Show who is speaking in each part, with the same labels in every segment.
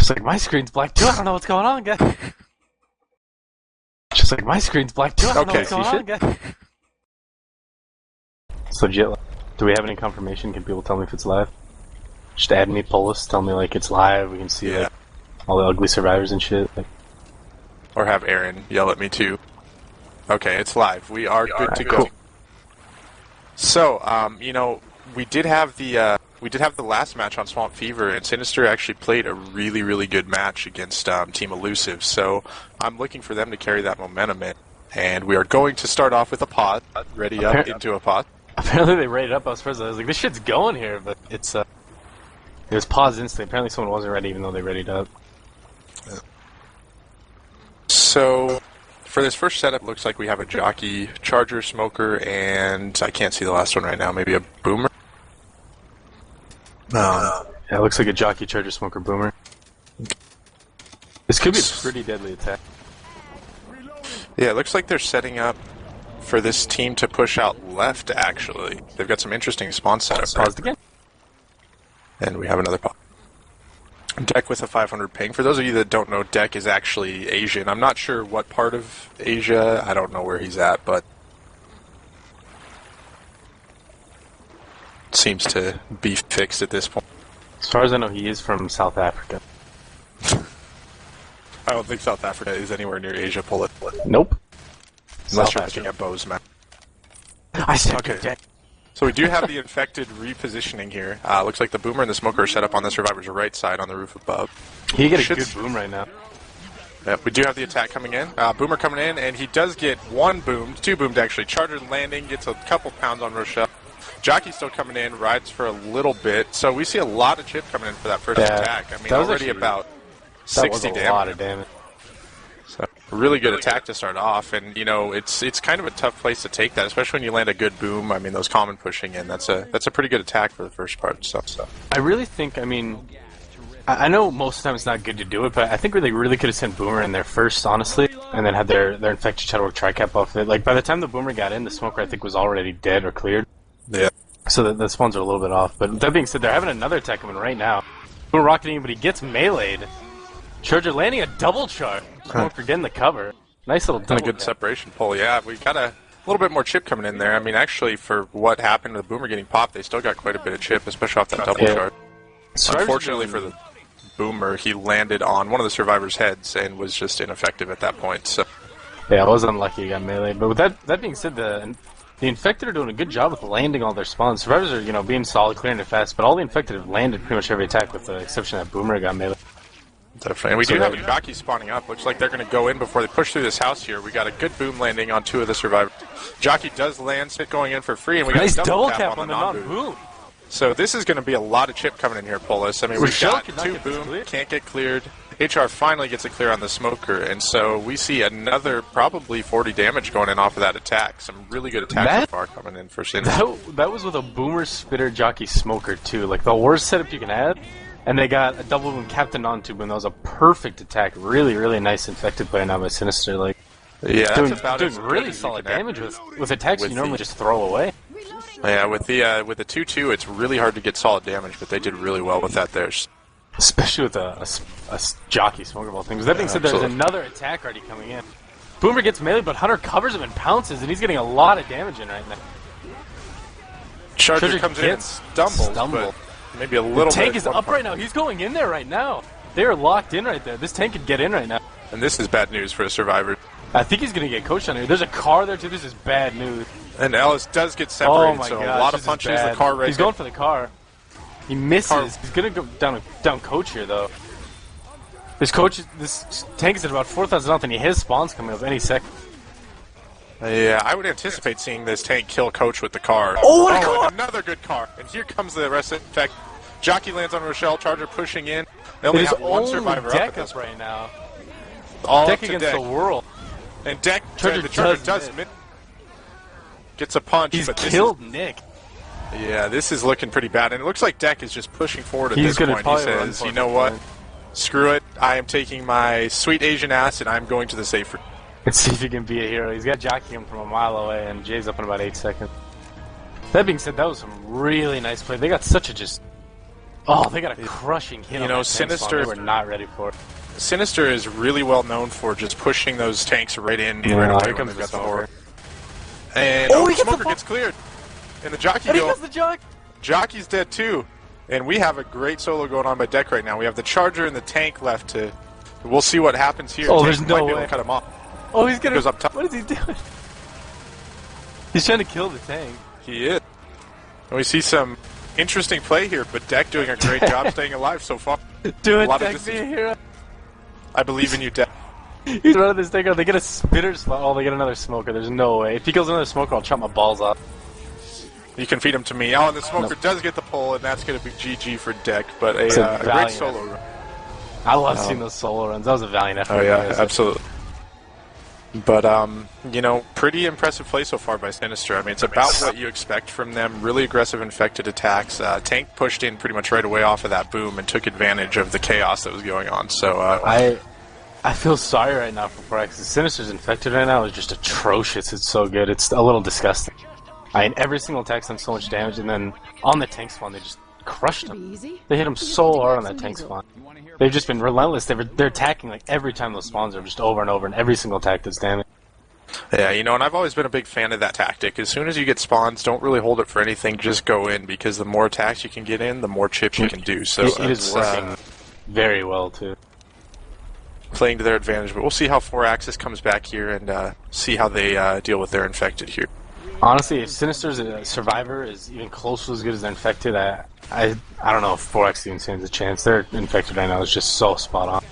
Speaker 1: Just like, my screen's black too, I don't know what's going on, guys. Just like, my screen's black too, I don't know what's going on, guys. It's legit. Do we have any confirmation? Can people tell me if it's live? Just add me, Polis, tell me like it's live, we can see like all the ugly survivors and shit. Like.
Speaker 2: Or have Aaron yell at me too. Okay, it's live. We are good to go.
Speaker 1: Cool.
Speaker 2: So, you know, we did have the last match on Swamp Fever, and Cynister actually played a really, really good match against Team Elusive. So I'm looking for them to carry that momentum in, and we are going to start off with a pod. Ready up into a pod.
Speaker 1: Apparently they raided up. I was like, this shit's going here, but it's it was paused instantly. Apparently someone wasn't ready, even though they readied up.
Speaker 2: So, for this first setup, looks like we have a jockey, charger, smoker, and I can't see the last one right now. Maybe a boomer?
Speaker 1: Yeah, it looks like a jockey, charger, smoker, boomer. This could be a pretty deadly attack.
Speaker 2: Yeah, it looks like they're setting up for this team to push out left, actually. They've got some interesting spawn setup.
Speaker 1: Paused again.
Speaker 2: And we have another pop. Deck with a 500 ping. For those of you that don't know, Deck is actually Asian. I'm not sure what part of Asia. I don't know where he's at, but seems to be fixed at this point.
Speaker 1: As far as I know, he is from South Africa.
Speaker 2: I don't think South Africa is anywhere near Asia. Pull it.
Speaker 1: Nope.
Speaker 2: Unless you're looking at Bo's map.
Speaker 1: I said
Speaker 2: okay.
Speaker 1: Deck.
Speaker 2: So we do have the infected repositioning here. Looks like the boomer and the smoker are set up on the survivor's right side on the roof above.
Speaker 1: He get a good boom right now.
Speaker 2: Yep, we do have the attack coming in. Boomer coming in, and he does get one boomed, two boomed actually. Charger landing, gets a couple pounds on Rochelle. Jockey still coming in, rides for a little bit. So we see a lot of chip coming in for that first attack. I mean, already about 60 damage.
Speaker 1: That was a lot of damage.
Speaker 2: So, a really good attack to start off, and you know it's kind of a tough place to take that, especially when you land a good boom. I mean, those common pushing in, that's a pretty good attack for the first part. So
Speaker 1: I really think, I mean, I know most of the time it's not good to do it, but I think they really could have sent Boomer in there first, honestly, and then had their infected Shadowwork tri-cap off it. Like by the time the Boomer got in, the smoker I think was already dead or cleared.
Speaker 2: Yeah.
Speaker 1: So the spawns are a little bit off. But that being said, they're having another attack coming right now. Boomer rocketing, but he gets meleeed. Charger landing a double charge. Smoker getting the cover. Nice little double.
Speaker 2: And a good separation pull. Yeah, we got a little bit more chip coming in there. I mean, actually, for what happened to the Boomer getting popped, they still got quite a bit of chip, especially off that double charge. Unfortunately for the Boomer, he landed on one of the survivors' heads and was just ineffective at that point. So
Speaker 1: yeah, I was unlucky he got melee. But with that being said, the Infected are doing a good job with landing all their spawns. Survivors are, you know, being solid, clearing it fast, but all the Infected have landed pretty much every attack with the exception that Boomer got melee.
Speaker 2: Definitely. And we do have a jockey spawning up. Looks like they're going to go in before they push through this house here. We got a good boom landing on two of the survivors. Jockey does land, Spit going in for free, and we got
Speaker 1: nice
Speaker 2: a double
Speaker 1: cap
Speaker 2: on the
Speaker 1: non-boom.
Speaker 2: So this is going to be a lot of chip coming in here, Polis. I mean, we've got two boom, can't get cleared. HR finally gets a clear on the smoker, and so we see another probably 40 damage going in off of that attack. Some really good attacks so far coming in for Cynister.
Speaker 1: That was with a Boomer, Spitter, Jockey, Smoker, too. Like, the worst setup you can have. And they got a double boom Captain non-tube, and that was a perfect attack. Really, really nice infected play now by Cynister. Like,
Speaker 2: yeah,
Speaker 1: doing
Speaker 2: about
Speaker 1: really solid damage with attacks you normally just throw away.
Speaker 2: Yeah, with the 2-2, it's really hard to get solid damage, but they did really well with that there.
Speaker 1: Especially with a Jockey Smoker Ball thing. That being said, there's another attack already coming in. Boomer gets melee, but Hunter covers him and pounces, and he's getting a lot of damage in right now.
Speaker 2: Charger comes in and stumbles, but maybe a little bit.
Speaker 1: The tank is up right now. He's going in there right now. They are locked in right there. This tank could get in right now.
Speaker 2: And this is bad news for a survivor.
Speaker 1: I think he's going to get coached on here. There's a car there, too. This is bad news.
Speaker 2: And Ellis does get separated,
Speaker 1: oh my
Speaker 2: so
Speaker 1: gosh,
Speaker 2: a lot of punches. The car right
Speaker 1: He's going for the car. He misses. He's going to go down coach here, though. This tank is at about 4,000 health, and he has spawns coming up any second.
Speaker 2: Yeah, I would anticipate seeing this tank kill coach with the car.
Speaker 1: Oh, what a car!
Speaker 2: Another good car. And here comes the rest of the Jockey lands on Rochelle, Charger pushing in. They only have one survivor up at this
Speaker 1: right now.
Speaker 2: All
Speaker 1: Deck against the world.
Speaker 2: And Deck, the Charger does gets a punch.
Speaker 1: He's killed Nick.
Speaker 2: Yeah, this is looking pretty bad. And it looks like Deck is just pushing forward at this point. He says, you know what? Screw it. I am taking my sweet Asian ass and I'm going to the safe room.
Speaker 1: Let's see if he can be a hero. He's got Jockey him from a mile away, and Jay's up in about 8 seconds. That being said, that was some really nice play. They got such a Oh, they got a crushing hit.
Speaker 2: You
Speaker 1: on
Speaker 2: know,
Speaker 1: that tank spawn.
Speaker 2: Sinister.
Speaker 1: They were not ready for it.
Speaker 2: Cynister is really well known for just pushing those tanks right in
Speaker 1: Yeah,
Speaker 2: right away
Speaker 1: here
Speaker 2: when
Speaker 1: comes
Speaker 2: they've got
Speaker 1: the
Speaker 2: the horde.
Speaker 1: smoker.
Speaker 2: And
Speaker 1: Oh, he gets
Speaker 2: Smoker
Speaker 1: the
Speaker 2: gets cleared. And the jockey
Speaker 1: And he
Speaker 2: go.
Speaker 1: gets the jock.
Speaker 2: Jockey's dead too. And we have a great solo going on by deck right now. We have the charger and the tank left to. We'll see what happens here.
Speaker 1: Oh,
Speaker 2: Tank
Speaker 1: there's no
Speaker 2: might be able
Speaker 1: way.
Speaker 2: to cut him off.
Speaker 1: Oh, he's gonna.
Speaker 2: Goes up top.
Speaker 1: What is he doing? He's trying to kill the tank.
Speaker 2: He is. And we see some interesting play here, but Deck doing a great job staying alive so far.
Speaker 1: Do
Speaker 2: A
Speaker 1: it,
Speaker 2: lot of
Speaker 1: Deck, be
Speaker 2: distance.
Speaker 1: a hero.
Speaker 2: I believe in you, Deck.
Speaker 1: He's running this thing out. They get a spitter spot. Oh, they get another smoker. There's no way. If he kills another smoker, I'll chop my balls off.
Speaker 2: You can feed him to me. Oh, and the smoker
Speaker 1: Nope.
Speaker 2: does get the pull, and that's going to be GG for Deck. But
Speaker 1: It's
Speaker 2: a
Speaker 1: a
Speaker 2: great
Speaker 1: valiant
Speaker 2: solo run.
Speaker 1: I love seeing those solo runs. That was a valiant effort.
Speaker 2: Oh yeah,
Speaker 1: Yes.
Speaker 2: absolutely. But you know, pretty impressive play so far by Cynister. I mean, it's about what you expect from them. Really aggressive infected attacks. Tank pushed in pretty much right away off of that boom and took advantage of the chaos that was going on. So
Speaker 1: I feel sorry right now for Forex. Sinister's infected right now is just atrocious. It's so good. It's a little disgusting. I mean, every single attack's done so much damage, and then on the tank spawn, they just crushed him. They hit him so hard on that tank spawn. They've just been relentless. They're attacking like every time those spawns are just over and over, and every single attack does damage.
Speaker 2: yeah, you know, and I've always been a big fan of that tactic. As soon as you get spawns, don't really hold it for anything. Just go in, because the more attacks you can get in, the more chips you can do. So
Speaker 1: It is
Speaker 2: it's,
Speaker 1: working very well too.
Speaker 2: playing to their advantage. But we'll see how 4-Axis comes back here and see how they deal with their infected here.
Speaker 1: Honestly, if Sinister's survivor is even close to as good as their infected, I don't know if 4X even stands a chance. Their infected right now is just so spot on.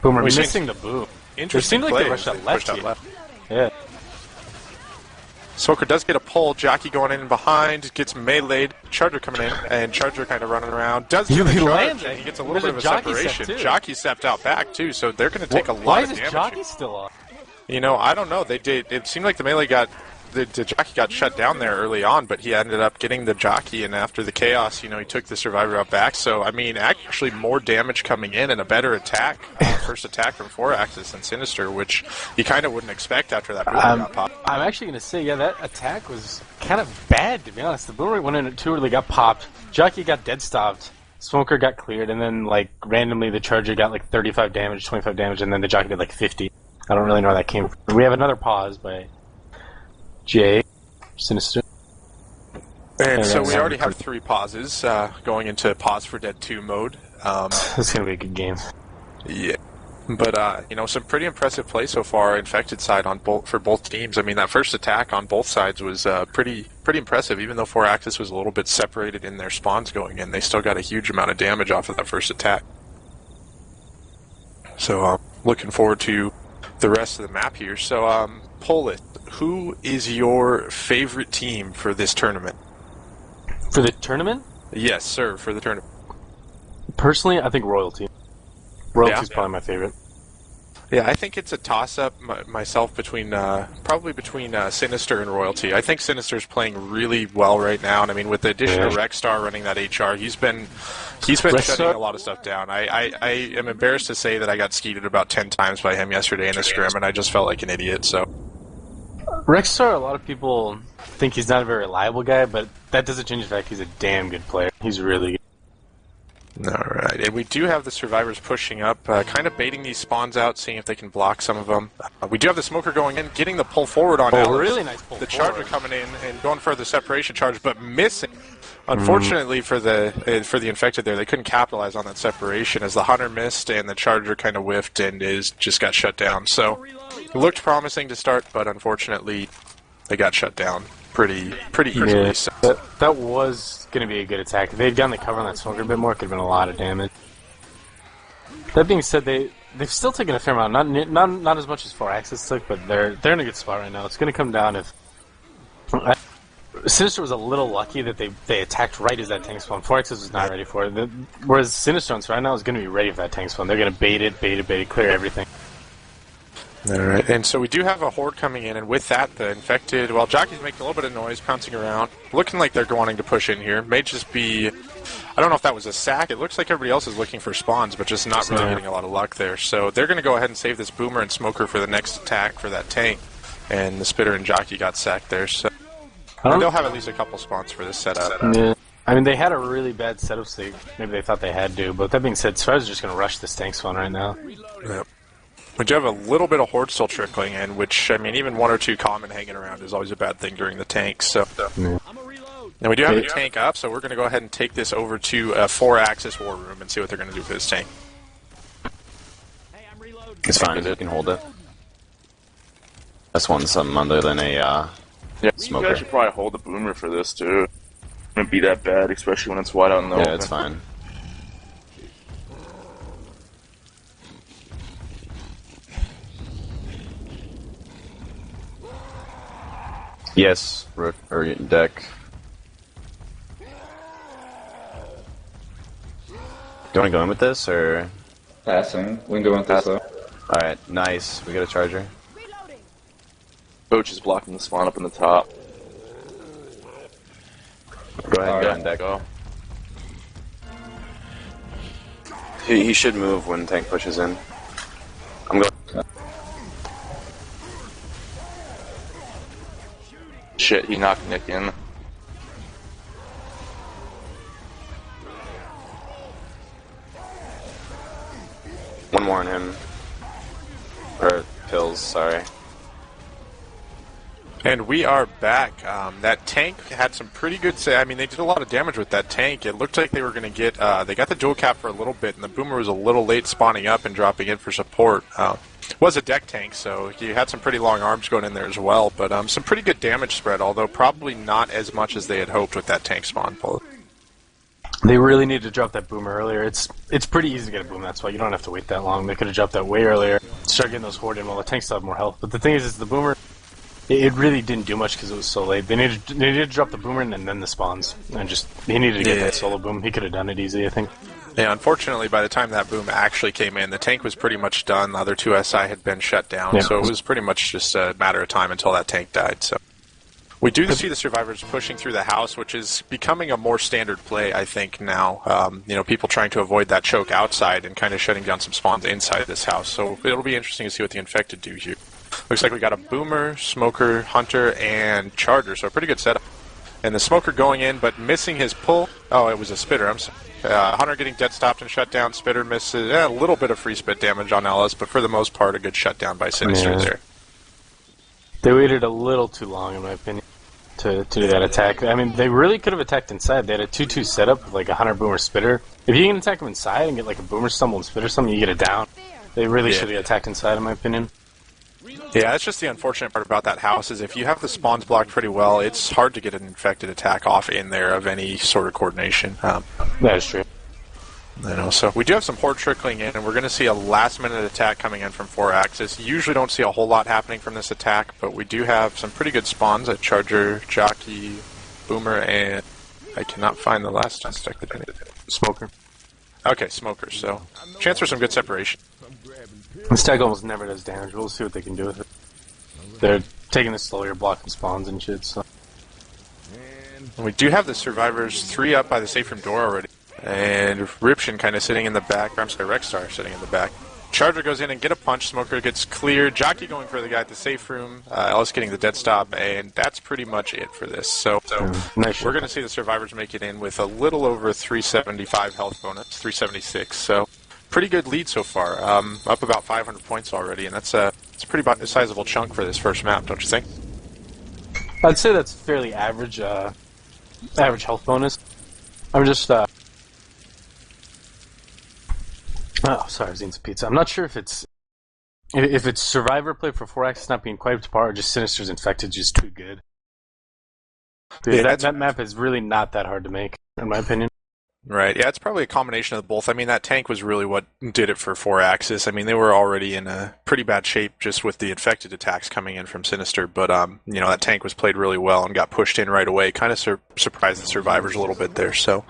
Speaker 1: Boomer
Speaker 2: We've
Speaker 1: missing the boom.
Speaker 2: Interesting
Speaker 1: It seemed like
Speaker 2: play
Speaker 1: they rushed
Speaker 2: as
Speaker 1: out left
Speaker 2: pushed out
Speaker 1: here.
Speaker 2: left.
Speaker 1: Yeah.
Speaker 2: Smoker does get a pull. Jockey going in behind, gets meleeed. Charger coming in, and Charger kind of running around. Does
Speaker 1: He
Speaker 2: get the charge,
Speaker 1: lands
Speaker 2: and
Speaker 1: it.
Speaker 2: he gets a little
Speaker 1: There's
Speaker 2: bit of
Speaker 1: a
Speaker 2: a
Speaker 1: jockey step,
Speaker 2: separation.
Speaker 1: too.
Speaker 2: Jockey stepped out back too, so they're going to take a
Speaker 1: Why
Speaker 2: lot
Speaker 1: is
Speaker 2: of
Speaker 1: this
Speaker 2: damage.
Speaker 1: jockey still on?
Speaker 2: You know, I don't know. They did. It seemed like the melee got. The jockey got shut down there early on, but he ended up getting the jockey, and after the chaos, you know, he took the survivor out back. So, I mean, actually more damage coming in and a better attack, first attack from 4-Axis and Cynister, which you kind of wouldn't expect after that boomer got popped.
Speaker 1: I'm actually going to say, yeah, that attack was kind of bad, to be honest. The boomer went in at too early, got popped. Jockey got dead stopped. Smoker got cleared, and then, like, randomly the Charger got, like, 35 damage, 25 damage, and then the Jockey did, like, 50. I don't really know where that came from. We have another pause by Jay, Cynister.
Speaker 2: And so
Speaker 1: that's
Speaker 2: we already have 3 pauses going into Pause for Dead 2 mode.
Speaker 1: This is going to be a good game.
Speaker 2: Yeah. But, you know, some pretty impressive play so far, infected side on for both teams. I mean, that first attack on both sides was pretty impressive. Even though 4-Axis was a little bit separated in their spawns going in, they still got a huge amount of damage off of that first attack. So, looking forward to the rest of the map here. So, poll it. Who is your favorite team for this tournament?
Speaker 1: For the tournament?
Speaker 2: Yes, sir, for the tournament.
Speaker 1: Personally, I think Royalty. Royalty's
Speaker 2: Yeah?
Speaker 1: probably my favorite.
Speaker 2: Yeah, I think it's a toss-up myself between probably between Cynister and Royalty. I think Sinister's playing really well right now, and I mean with the addition of Rexstar running that HR, he's been shutting a lot of stuff down. I am embarrassed to say that I got skeeted about 10 times by him yesterday in a scrim, and I just felt like an idiot. So
Speaker 1: Rexstar, a lot of people think he's not a very reliable guy, but that doesn't change the fact he's a damn good player. He's really good.
Speaker 2: all right, and we do have the survivors pushing up, kind of baiting these spawns out, seeing if they can block some of them. We do have the smoker going in, getting the pull forward on Alex.
Speaker 1: Really nice pull
Speaker 2: The
Speaker 1: forward.
Speaker 2: charger coming in and going for the separation charge, but missing. Unfortunately for the infected there, they couldn't capitalize on that separation as the hunter missed and the charger kind of whiffed and just got shut down. So it looked promising to start, but unfortunately they got shut down pretty easily.
Speaker 1: Yeah,
Speaker 2: So.
Speaker 1: that was going to be a good attack. If they'd gotten the cover on that smoker a bit more, it could have been a lot of damage. That being said, they've still taken a fair amount. Not as much as 4-Axis took, but they're in a good spot right now. It's going to come down if... Sinister was a little lucky that they attacked right as that tank spawn. 4-Axis was not ready for it. Whereas Sinister right now is going to be ready for that tank spawn. They're going to bait it, clear everything.
Speaker 2: All right, and so we do have a horde coming in, and with that, the infected, well, Jockey's making a little bit of noise, pouncing around, looking like they're wanting to push in here. May just be, I don't know if that was a sack. It looks like everybody else is looking for spawns, but just not really getting a lot of luck there. So they're going to go ahead and save this boomer and smoker for the next attack for that tank, and the spitter and Jockey got sacked there. So they'll have at least a couple spawns for this setup.
Speaker 1: Yeah. I mean, they had a really bad setup, so maybe they thought they had to. But that being said, Survivor's just going to rush this tank spawn right now.
Speaker 2: Yep. We do have a little bit of Horde still trickling in, which, I mean, even 1 or 2 common hanging around is always a bad thing during the tanks. So,
Speaker 1: Yeah.
Speaker 2: and we do have a tank up, so we're going to go ahead and take this over to a 4-axis war room and see what they're going to do for this tank.
Speaker 3: It's fine, you can hold it. This one's something other than a
Speaker 4: Yeah,
Speaker 3: smoker.
Speaker 4: you guys should probably hold the boomer for this too. It wouldn't be that bad, especially when it's wide out in the open.
Speaker 3: Yeah, it's fine. Yes, rook or deck. Do you want to go in with this, or?
Speaker 5: Passing. We can go into this though.
Speaker 3: Alright, nice. We got a charger.
Speaker 4: Coach is blocking the spawn up in the top.
Speaker 3: Go ahead and go
Speaker 5: Alright.
Speaker 3: on deck.
Speaker 4: Go.
Speaker 3: He should move when tank pushes in. I'm going.
Speaker 4: Shit, he knocked Nick in.
Speaker 3: One more on him. Or pills, sorry.
Speaker 2: And we are back. That tank had some pretty good. I mean, they did a lot of damage with that tank. It looked like they were going to get. They got the dual cap for a little bit, and the boomer was a little late spawning up and dropping in for support. Was a deck tank, so he had some pretty long arms going in there as well. But some pretty good damage spread, although probably not as much as they had hoped with that tank spawn pull.
Speaker 1: They really needed to drop that boomer earlier. It's pretty easy to get a boom, that's why you don't have to wait that long. They could have dropped that way earlier. Start getting those horde in while the tanks still have more health. But the thing is the boomer, it really didn't do much because it was so late. They needed to drop the boomer and then the spawns. And he needed to get that solo boom. He could have done it easy, I think.
Speaker 2: Yeah, unfortunately, by the time that boom actually came in, the tank was pretty much done. The other 2 SI had been shut down, so it was pretty much just a matter of time until that tank died. So we do see the survivors pushing through the house, which is becoming a more standard play, I think, now. People trying to avoid that choke outside and kind of shutting down some spawns inside this house. So it'll be interesting to see what the infected do here. Looks like we got a boomer, smoker, hunter, and charger, so a pretty good setup. And the smoker going in, but missing his pull. Oh, it was a spitter. I'm sorry. Hunter getting dead stopped and shut down. Spitter misses a little bit of free spit damage on Ellis, but for the most part, a good shutdown by Cynister there.
Speaker 1: They waited a little too long, in my opinion, to do that attack. I mean, they really could have attacked inside. They had a 2-2 setup with like a hunter boomer spitter. If you can attack them inside and get like a boomer stumble and spitter something, you get it down. They really should have attacked inside, in my opinion.
Speaker 2: Yeah, that's just the unfortunate part about that house is if you have the spawns blocked pretty well, it's hard to get an infected attack off in there of any sort of coordination.
Speaker 1: That is true.
Speaker 2: So we do have some horde trickling in, and we're going to see a last-minute attack coming in from 4-axis. You usually don't see a whole lot happening from this attack, but we do have some pretty good spawns at Charger, Jockey, Boomer, and I cannot find the last attack.
Speaker 1: Smoker.
Speaker 2: Okay, Smoker, so chance for some good separation.
Speaker 1: This tag almost never does damage. We'll see what they can do with it. They're taking this slow, you're blocking spawns and shit, so.
Speaker 2: And we do have the survivors 3 up by the safe room door already. And Ripshin kind of sitting in the back. I'm sorry, Rexstar sitting in the back. Charger goes in and get a punch. Smoker gets cleared. Jockey going for the guy at the safe room. Ellis getting the dead stop. And that's pretty much it for this. So
Speaker 1: Nice.
Speaker 2: we're going to see the survivors make it in with a little over 375 health bonus, 376. So pretty good lead so far. Up about 500 points already. And it's a pretty sizable chunk for this first map, don't you think?
Speaker 1: I'd say that's fairly average, average health bonus. I'm just, oh, sorry, I was eating some pizza. I'm not sure if it's Survivor play for 4-axis not being quite up to par, or just Sinister's infected just too good. Dude, that map is really not that hard to make, in my opinion.
Speaker 2: Right, yeah, it's probably a combination of both. I mean, that tank was really what did it for 4-axis. I mean, they were already in a pretty bad shape just with the infected attacks coming in from Cynister, but, that tank was played really well and got pushed in right away. Kind of surprised the survivors a little bit there, so.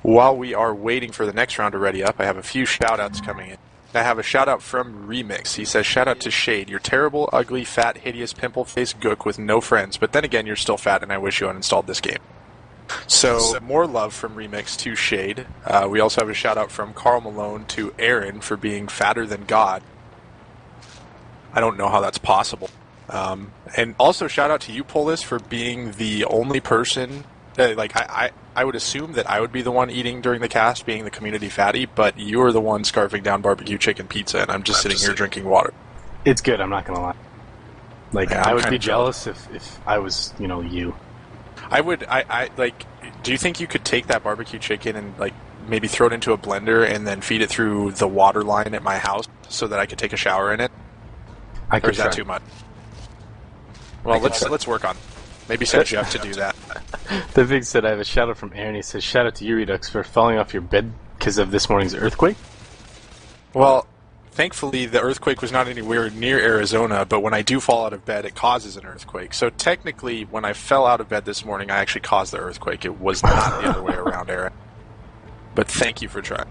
Speaker 2: While we are waiting for the next round to ready up, I have a few shout-outs coming in. I have a shout-out from Remix. He says, shout out to Shade. You're terrible, ugly, fat, hideous, pimple-faced gook with no friends, but then again, you're still fat and I wish you uninstalled this game. So, more love from Remix to Shade. We also have a shout-out from Carl Malone to Aaron for being fatter than God. I don't know how that's possible. And also shout-out to you, Polis, for being the only person I would assume that I would be the one eating during the cast, being the community fatty, but you're the one scarfing down barbecue chicken pizza, and I'm just sitting here drinking water.
Speaker 1: It's good. I'm not gonna lie. Like,
Speaker 2: Yeah,
Speaker 1: I
Speaker 2: I'm
Speaker 1: would
Speaker 2: kinda
Speaker 1: be jealous if I was, you.
Speaker 2: I would. Do you think you could take that barbecue chicken and like maybe throw it into a blender and then feed it through the water line at my house so that I could take a shower in it?
Speaker 1: I
Speaker 2: Or
Speaker 1: could
Speaker 2: is that
Speaker 1: try.
Speaker 2: too much? Well, let's work on it. Maybe send Jeff to do that.
Speaker 1: The big said, I have a shout out from Aaron. He says, shout out to you, Redux, for falling off your bed because of this morning's earthquake.
Speaker 2: Well, thankfully the earthquake was not anywhere near Arizona, but when I do fall out of bed, it causes an earthquake. So technically, when I fell out of bed this morning, I actually caused the earthquake. It was not the other way around, Aaron. But thank you for trying.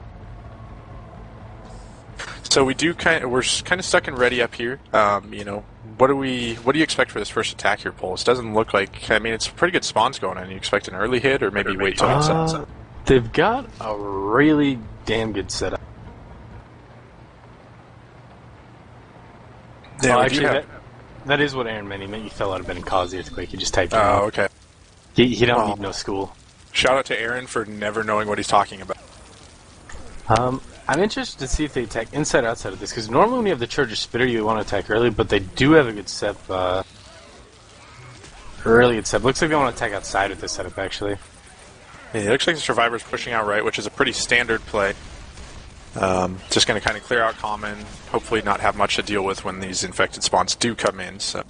Speaker 2: So we're kind of stuck and ready up here. What do you expect for this first attack here, Pulse? Doesn't look like. I mean, it's pretty good spawns going on. You expect an early hit, or maybe wait till it sets up?
Speaker 1: They've got a really damn good setup.
Speaker 2: Yeah,
Speaker 1: actually, that is what Aaron meant. He meant you fell out of bed and caused the earthquake. He just typed it.
Speaker 2: Oh, okay.
Speaker 1: He don't need no school.
Speaker 2: Shout out to Aaron for never knowing what he's talking about.
Speaker 1: I'm interested to see if they attack inside or outside of this, because normally when you have the Charger Spitter, you want to attack early, but they do have a good step. Early good step. Looks like they want to attack outside with this setup, actually.
Speaker 2: Yeah, it looks like the Survivor's pushing out right, which is a pretty standard play. Just going to kind of clear out common, hopefully not have much to deal with when these infected spawns do come in. So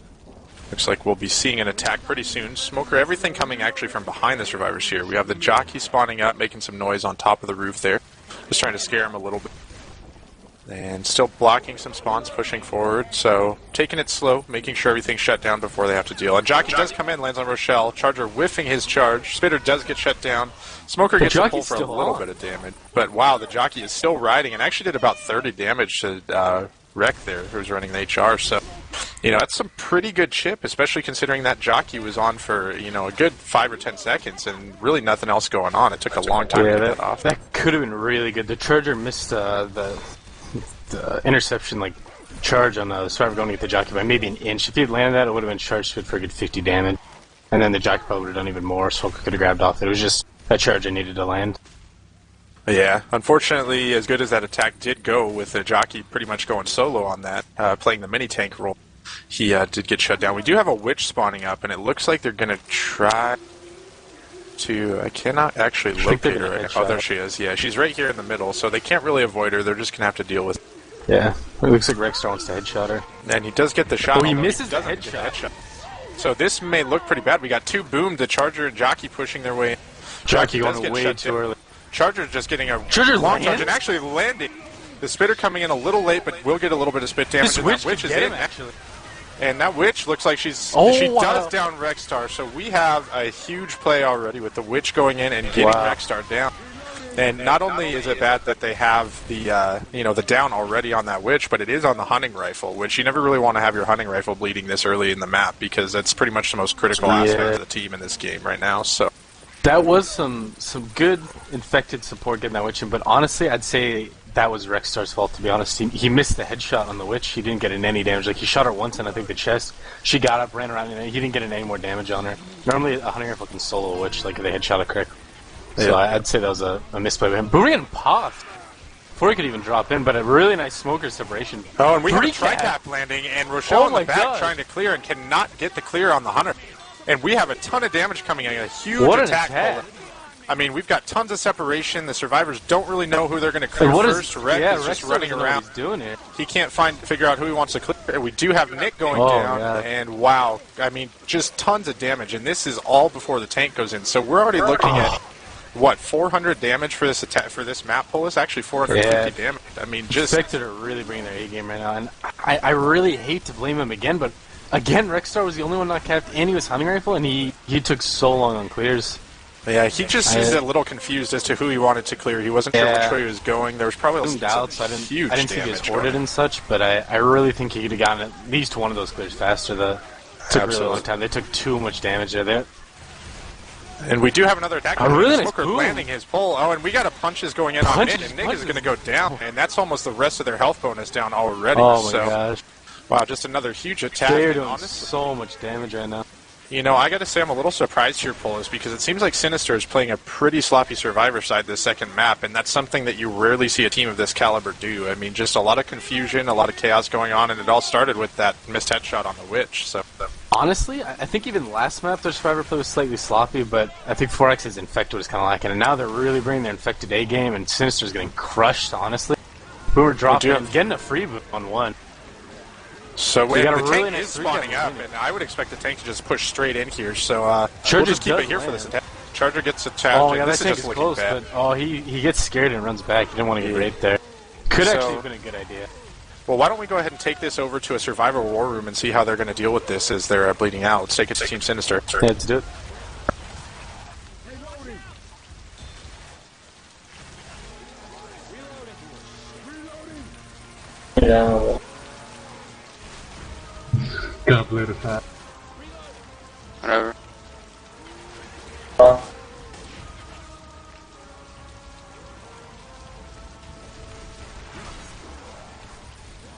Speaker 2: looks like we'll be seeing an attack pretty soon. Smoker, everything coming actually from behind the Survivors here. We have the jockey spawning up, making some noise on top of the roof there. Just trying to scare him a little bit. And still blocking some spawns, pushing forward. So taking it slow, making sure everything's shut down before they have to deal. And Jockey does come in, lands on Rochelle. Charger whiffing his charge. Spitter does get shut down. Smoker gets a pull for a little bit of damage. But wow, the Jockey is still riding and actually did about 30 damage to Wreck there, who's running the HR. So, that's some pretty good chip, especially considering that Jockey was on for, a good 5 or 10 seconds and really nothing else going on. It took a long time to get that off.
Speaker 1: That could have been really good. The Charger missed the interception, charge on the Survivor going to get the Jockey by maybe an inch. If he had landed that, it would have been charged to it for a good 50 damage. And then the Jockey probably would have done even more. Smoker could have grabbed off it. It was just that charge I needed to land.
Speaker 2: Yeah, unfortunately, as good as that attack did go, with the Jockey pretty much going solo on that, playing the mini-tank role, he did get shut down. We do have a Witch spawning up, and it looks like they're going to try to... I cannot actually locate her right now. Oh, there she is. Yeah, she's right here in the middle, so they can't really avoid her. They're just going to have to deal with it.
Speaker 1: Yeah, it looks like Rexstar wants to headshot her.
Speaker 2: And he does get the shot.
Speaker 1: Oh, he misses the headshot.
Speaker 2: So this may look pretty bad. We got two Boom, the Charger and Jockey pushing their way in.
Speaker 1: Jockey going way too early.
Speaker 2: Charger's just getting a
Speaker 1: Charger
Speaker 2: long charge and actually landing. The Spitter coming in a little late, but will get a little bit of spit damage.
Speaker 1: This
Speaker 2: and
Speaker 1: Witch
Speaker 2: that Witch is
Speaker 1: get
Speaker 2: in,
Speaker 1: him, actually.
Speaker 2: And that Witch looks like she
Speaker 1: wow.
Speaker 2: does down Rexstar. So we have a huge play already with the Witch going in and getting Rexstar down. And not only is it bad that they have the the down already on that Witch, but it is on the hunting rifle, which you never really want to have your hunting rifle bleeding this early in the map because that's pretty much the most critical aspect of the team in this game right now. So
Speaker 1: that was some good infected support getting that Witch in, but honestly, I'd say that was Rexstar's fault, to be honest. He missed the headshot on the Witch. He didn't get in any damage. He shot her once in, I think, the chest. She got up, ran around, and he didn't get in any more damage on her. Normally, a hunting rifle can solo a Witch, if they headshot her correct. So I'd say that was a misplay by him. Boomer getting popped before he could even drop in, but a really nice smoker separation.
Speaker 2: Oh, and we have a tri-cap landing, and Rochelle in the back trying to clear and cannot get the clear on the Hunter. And we have a ton of damage coming in, a huge attack. I mean, we've got tons of separation. The Survivors don't really know who they're going to clear first. Rex is just running around.
Speaker 1: What he's doing here.
Speaker 2: He can't figure out who he wants to clear. We do have Nick going down, and wow, I mean, just tons of damage. And this is all before the tank goes in. So we're already looking at 400 damage for this attack for this map pull? It's actually 450 damage. I mean, just
Speaker 1: Spectre are really bringing their A game right now, and I really hate to blame him again, but again, Rexstar was the only one not capped, and he was hunting rifle, and he took so long on clears.
Speaker 2: Yeah, he just seems a little confused as to who he wanted to clear. He wasn't sure which way he was going. There was probably some
Speaker 1: doubts. I
Speaker 2: huge
Speaker 1: didn't see he
Speaker 2: damage
Speaker 1: was hoarded and such, but I really think he could have gotten at least one of those clears faster. Took a really long time. They took too much damage there.
Speaker 2: And we do have another attack.
Speaker 1: Really nice
Speaker 2: Smoker landing his pull. Oh, and we got a punches going in on Nick, and Nick is going to go down. And that's almost the rest of their health bonus down already.
Speaker 1: Oh my gosh.
Speaker 2: Wow, just another huge attack.
Speaker 1: They're doing so much damage right now.
Speaker 2: You know, I got to say I'm a little surprised here, Polis, because it seems like Cynister is playing a pretty sloppy Survivor side this second map, and that's something that you rarely see a team of this caliber do. I mean, just a lot of confusion, a lot of chaos going on, and it all started with that missed headshot on the Witch. So,
Speaker 1: honestly, I think even last map their Survivor play was slightly sloppy, but I think 4X's Infected was kind of lacking, and now they're really bringing their Infected A game, and Sinister's getting crushed, honestly. Boomer dropping, getting a free boot on one.
Speaker 2: So
Speaker 1: got a
Speaker 2: the
Speaker 1: really
Speaker 2: tank
Speaker 1: nice
Speaker 2: is spawning up, and I would expect the tank to just push straight in here. So we'll just keep it here for this attack. Charger gets attacked.
Speaker 1: Oh, yeah,
Speaker 2: and
Speaker 1: that
Speaker 2: this
Speaker 1: tank
Speaker 2: is
Speaker 1: is
Speaker 2: just
Speaker 1: close,
Speaker 2: bad.
Speaker 1: but he gets scared and runs back. He didn't want to get raped there. Could actually have been a good idea.
Speaker 2: Well, why don't we go ahead and take this over to a Survivor War Room and see how they're going to deal with this as they're bleeding out. Let's take it to Team Sinister.
Speaker 1: Yeah, let's do it.
Speaker 5: Yeah.
Speaker 6: Got blue to fat.
Speaker 3: Whatever.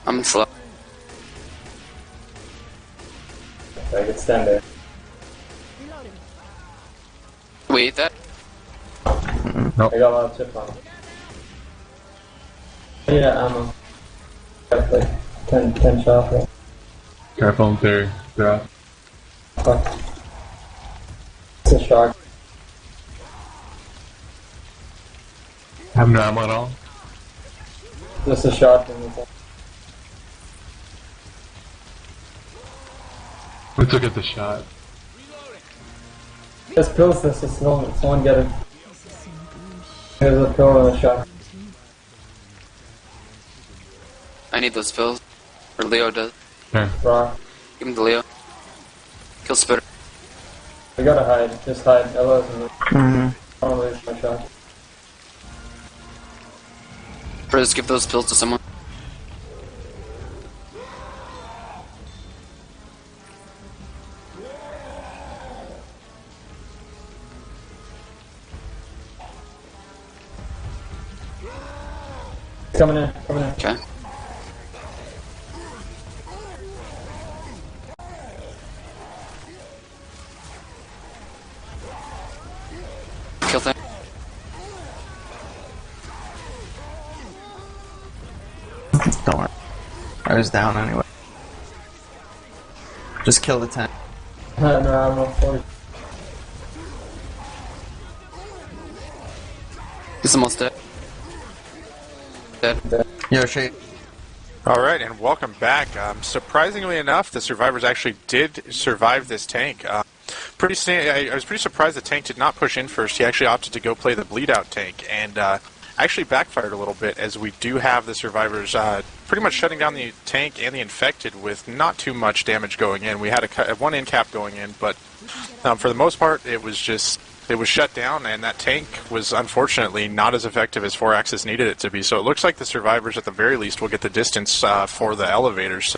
Speaker 3: I'm slow.
Speaker 5: I can stand there.
Speaker 3: We eat that?
Speaker 5: I got a lot of chip on. Yeah, ammo. Got like 10 shots. Right?
Speaker 6: Careful on theory. Drop.
Speaker 5: Fuck. It's a shark.
Speaker 6: Have no ammo at all.
Speaker 5: Just a shark.
Speaker 6: We took it the shot.
Speaker 5: There's pills, there's just someone get it. There's a pill and a shot.
Speaker 3: I need those pills. Or Leo does.
Speaker 6: Here.
Speaker 5: Raw.
Speaker 3: Give him to Leo. Kill Spitter.
Speaker 5: I gotta hide, just hide. Ella's in there. I don't lose my shot.
Speaker 3: Frizz, give those pills to someone.
Speaker 5: Coming in.
Speaker 3: Okay. Kill them.
Speaker 7: Don't worry. I was down anyway. Just kill the tank.
Speaker 5: No ammo. 40.
Speaker 3: He's almost dead. Dead.
Speaker 7: Yo, Shade.
Speaker 2: All right, and welcome back. Surprisingly enough, the survivors actually did survive this tank. I was pretty surprised the tank did not push in first. He actually opted to go play the bleed-out tank, and actually backfired a little bit, as we do have the survivors pretty much shutting down the tank and the infected with not too much damage going in. We had one in cap going in, but for the most part, it was shut down, and that tank was unfortunately not as effective as 4-Axis needed it to be. So it looks like the survivors, at the very least, will get the distance for the elevators.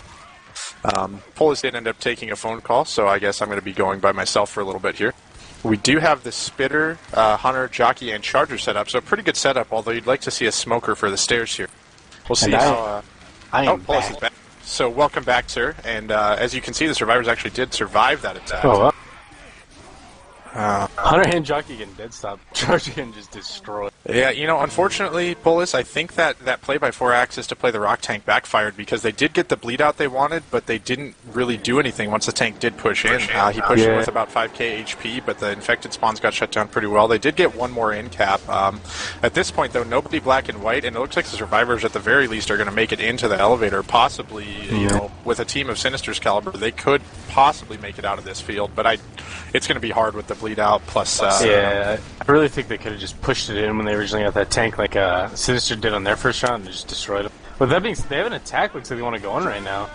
Speaker 2: Polis did end up taking a phone call, so I guess I'm going to be going by myself for a little bit here. We do have the Spitter, Hunter, Jockey, and Charger set up, so a pretty good setup, although you'd like to see a smoker for the stairs here. We'll see how... Polis is back. So welcome back, sir. And as you can see, the survivors actually did survive that attack.
Speaker 1: Oh, wow. Hunter and Jockey getting dead stop. Charger getting just destroyed.
Speaker 2: Yeah, you know, unfortunately, Polis, I think that play by 4-Axis to play the rock tank backfired, because they did get the bleed out they wanted, but they didn't really do anything once the tank did push in. He pushed in with about 5k HP, but the infected spawns got shut down pretty well. They did get one more in cap. At this point, though, nobody black and white, and it looks like the survivors, at the very least, are going to make it into the elevator. Possibly, you know, with a team of Sinister's caliber, they could possibly make it out of this field, but it's going to be hard with the bleed out plus.
Speaker 1: Yeah, I really think they could have just pushed it in when they originally got that tank, like Cynister did on their first round, and just destroyed it. But that being said, they have an attack. Looks like they want to go in right now.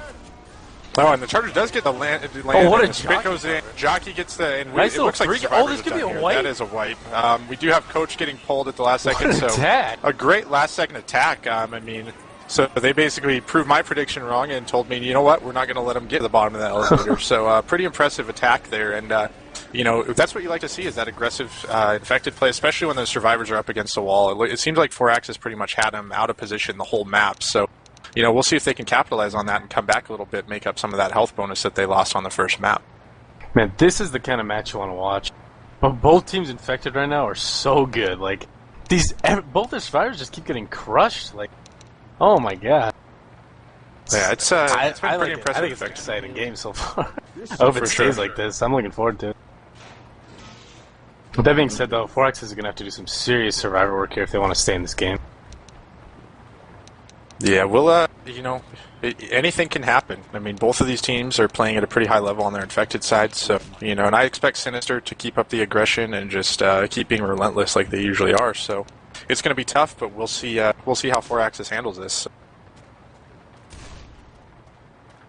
Speaker 2: Oh, and the Charger does get the land.
Speaker 1: Oh, what a
Speaker 2: the spit goes in. Jockey gets the. And
Speaker 1: nice
Speaker 2: it looks like
Speaker 1: little oh, this could be a wipe.
Speaker 2: That is a wipe. We do have Coach getting pulled at the last second.
Speaker 1: What an attack.
Speaker 2: A great last second attack. I mean, so they basically proved my prediction wrong and told me, you know what, we're not going to let them get to the bottom of that elevator. So pretty impressive attack there. And, you know, that's what you like to see, is that aggressive infected play, especially when the survivors are up against the wall. It seems like 4-Axis pretty much had them out of position the whole map. So, you know, we'll see if they can capitalize on that and come back a little bit, make up some of that health bonus that they lost on the first map.
Speaker 1: Man, this is the kind of match you want to watch. But both teams infected right now are so good. Like, both their survivors just keep getting crushed. Like, oh my god.
Speaker 2: Yeah, it's been pretty impressive.
Speaker 1: I think it's an exciting game so far. I hope it stays like this. I'm looking forward to it. With that being said, though, 4X is going to have to do some serious survivor work here if they want to stay in this game.
Speaker 2: Yeah, we'll, anything can happen. I mean, both of these teams are playing at a pretty high level on their infected side, so, and I expect Cynister to keep up the aggression and just keep being relentless like they usually are, so it's going to be tough, but we'll see how 4Axis handles this.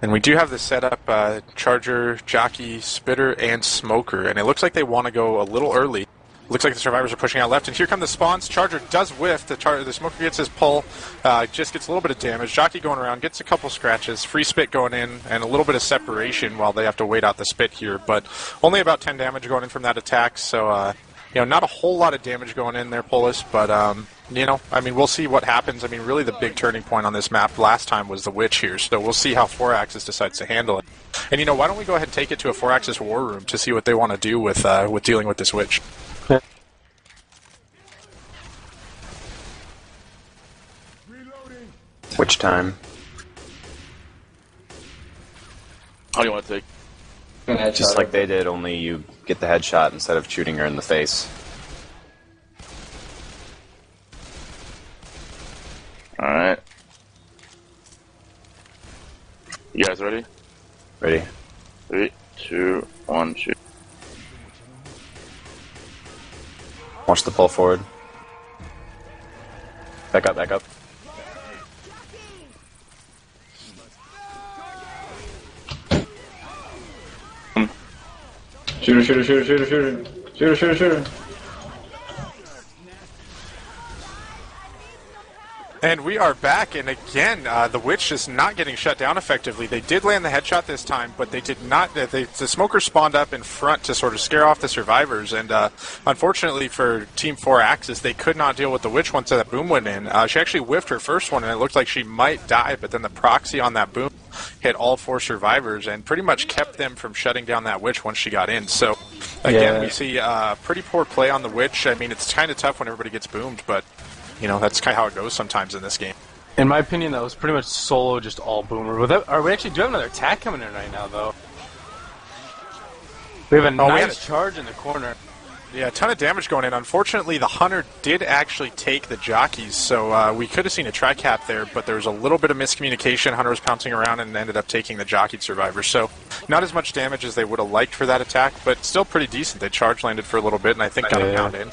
Speaker 2: And we do have this set up, Charger, Jockey, Spitter, and Smoker, and it looks like they want to go a little early. Looks like the survivors are pushing out left, and here come the spawns. Charger does whiff. The Smoker gets his pull, just gets a little bit of damage. Jockey going around, gets a couple scratches. Free spit going in, and a little bit of separation while they have to wait out the spit here, but only about 10 damage going in from that attack, so, not a whole lot of damage going in there, Polis, but, we'll see what happens. I mean, really the big turning point on this map last time was the Witch here, so we'll see how 4Axis decides to handle it. And, why don't we go ahead and take it to a 4Axis war room to see what they want to do with dealing with this Witch.
Speaker 3: Which time?
Speaker 4: How do you want to take?
Speaker 3: Just like they did, only you get the headshot instead of shooting her in the face.
Speaker 4: Alright. You guys ready?
Speaker 3: Ready?
Speaker 4: 3, 2, 1, shoot.
Speaker 3: Watch the pull forward. Back up, back up.
Speaker 5: Shooter, shooter, shooter, shooter, shooter. Shooter, shooter, shooter.
Speaker 2: And we are back, and again, the Witch is not getting shut down effectively. They did land the headshot this time, but they did not. The Smoker spawned up in front to sort of scare off the survivors, and unfortunately for Team 4Axis, they could not deal with the Witch once that boom went in. She actually whiffed her first one, and it looked like she might die, but then the proxy on that boom hit all 4 survivors and pretty much kept them from shutting down that Witch once she got in. So, again, we see pretty poor play on the Witch. I mean, it's kind of tough when everybody gets boomed, but that's kind of how it goes sometimes in this game.
Speaker 1: In my opinion, that was pretty much solo, just all Boomer. We actually do have another attack coming in right now, though. We have a nice charge in the corner.
Speaker 2: Yeah, a ton of damage going in. Unfortunately, the Hunter did actually take the Jockeys, so we could have seen a tri-cap there, but there was a little bit of miscommunication. Hunter was pouncing around and ended up taking the Jockeyed survivors. So not as much damage as they would have liked for that attack, but still pretty decent. They charge landed for a little bit, and I think got a pound in.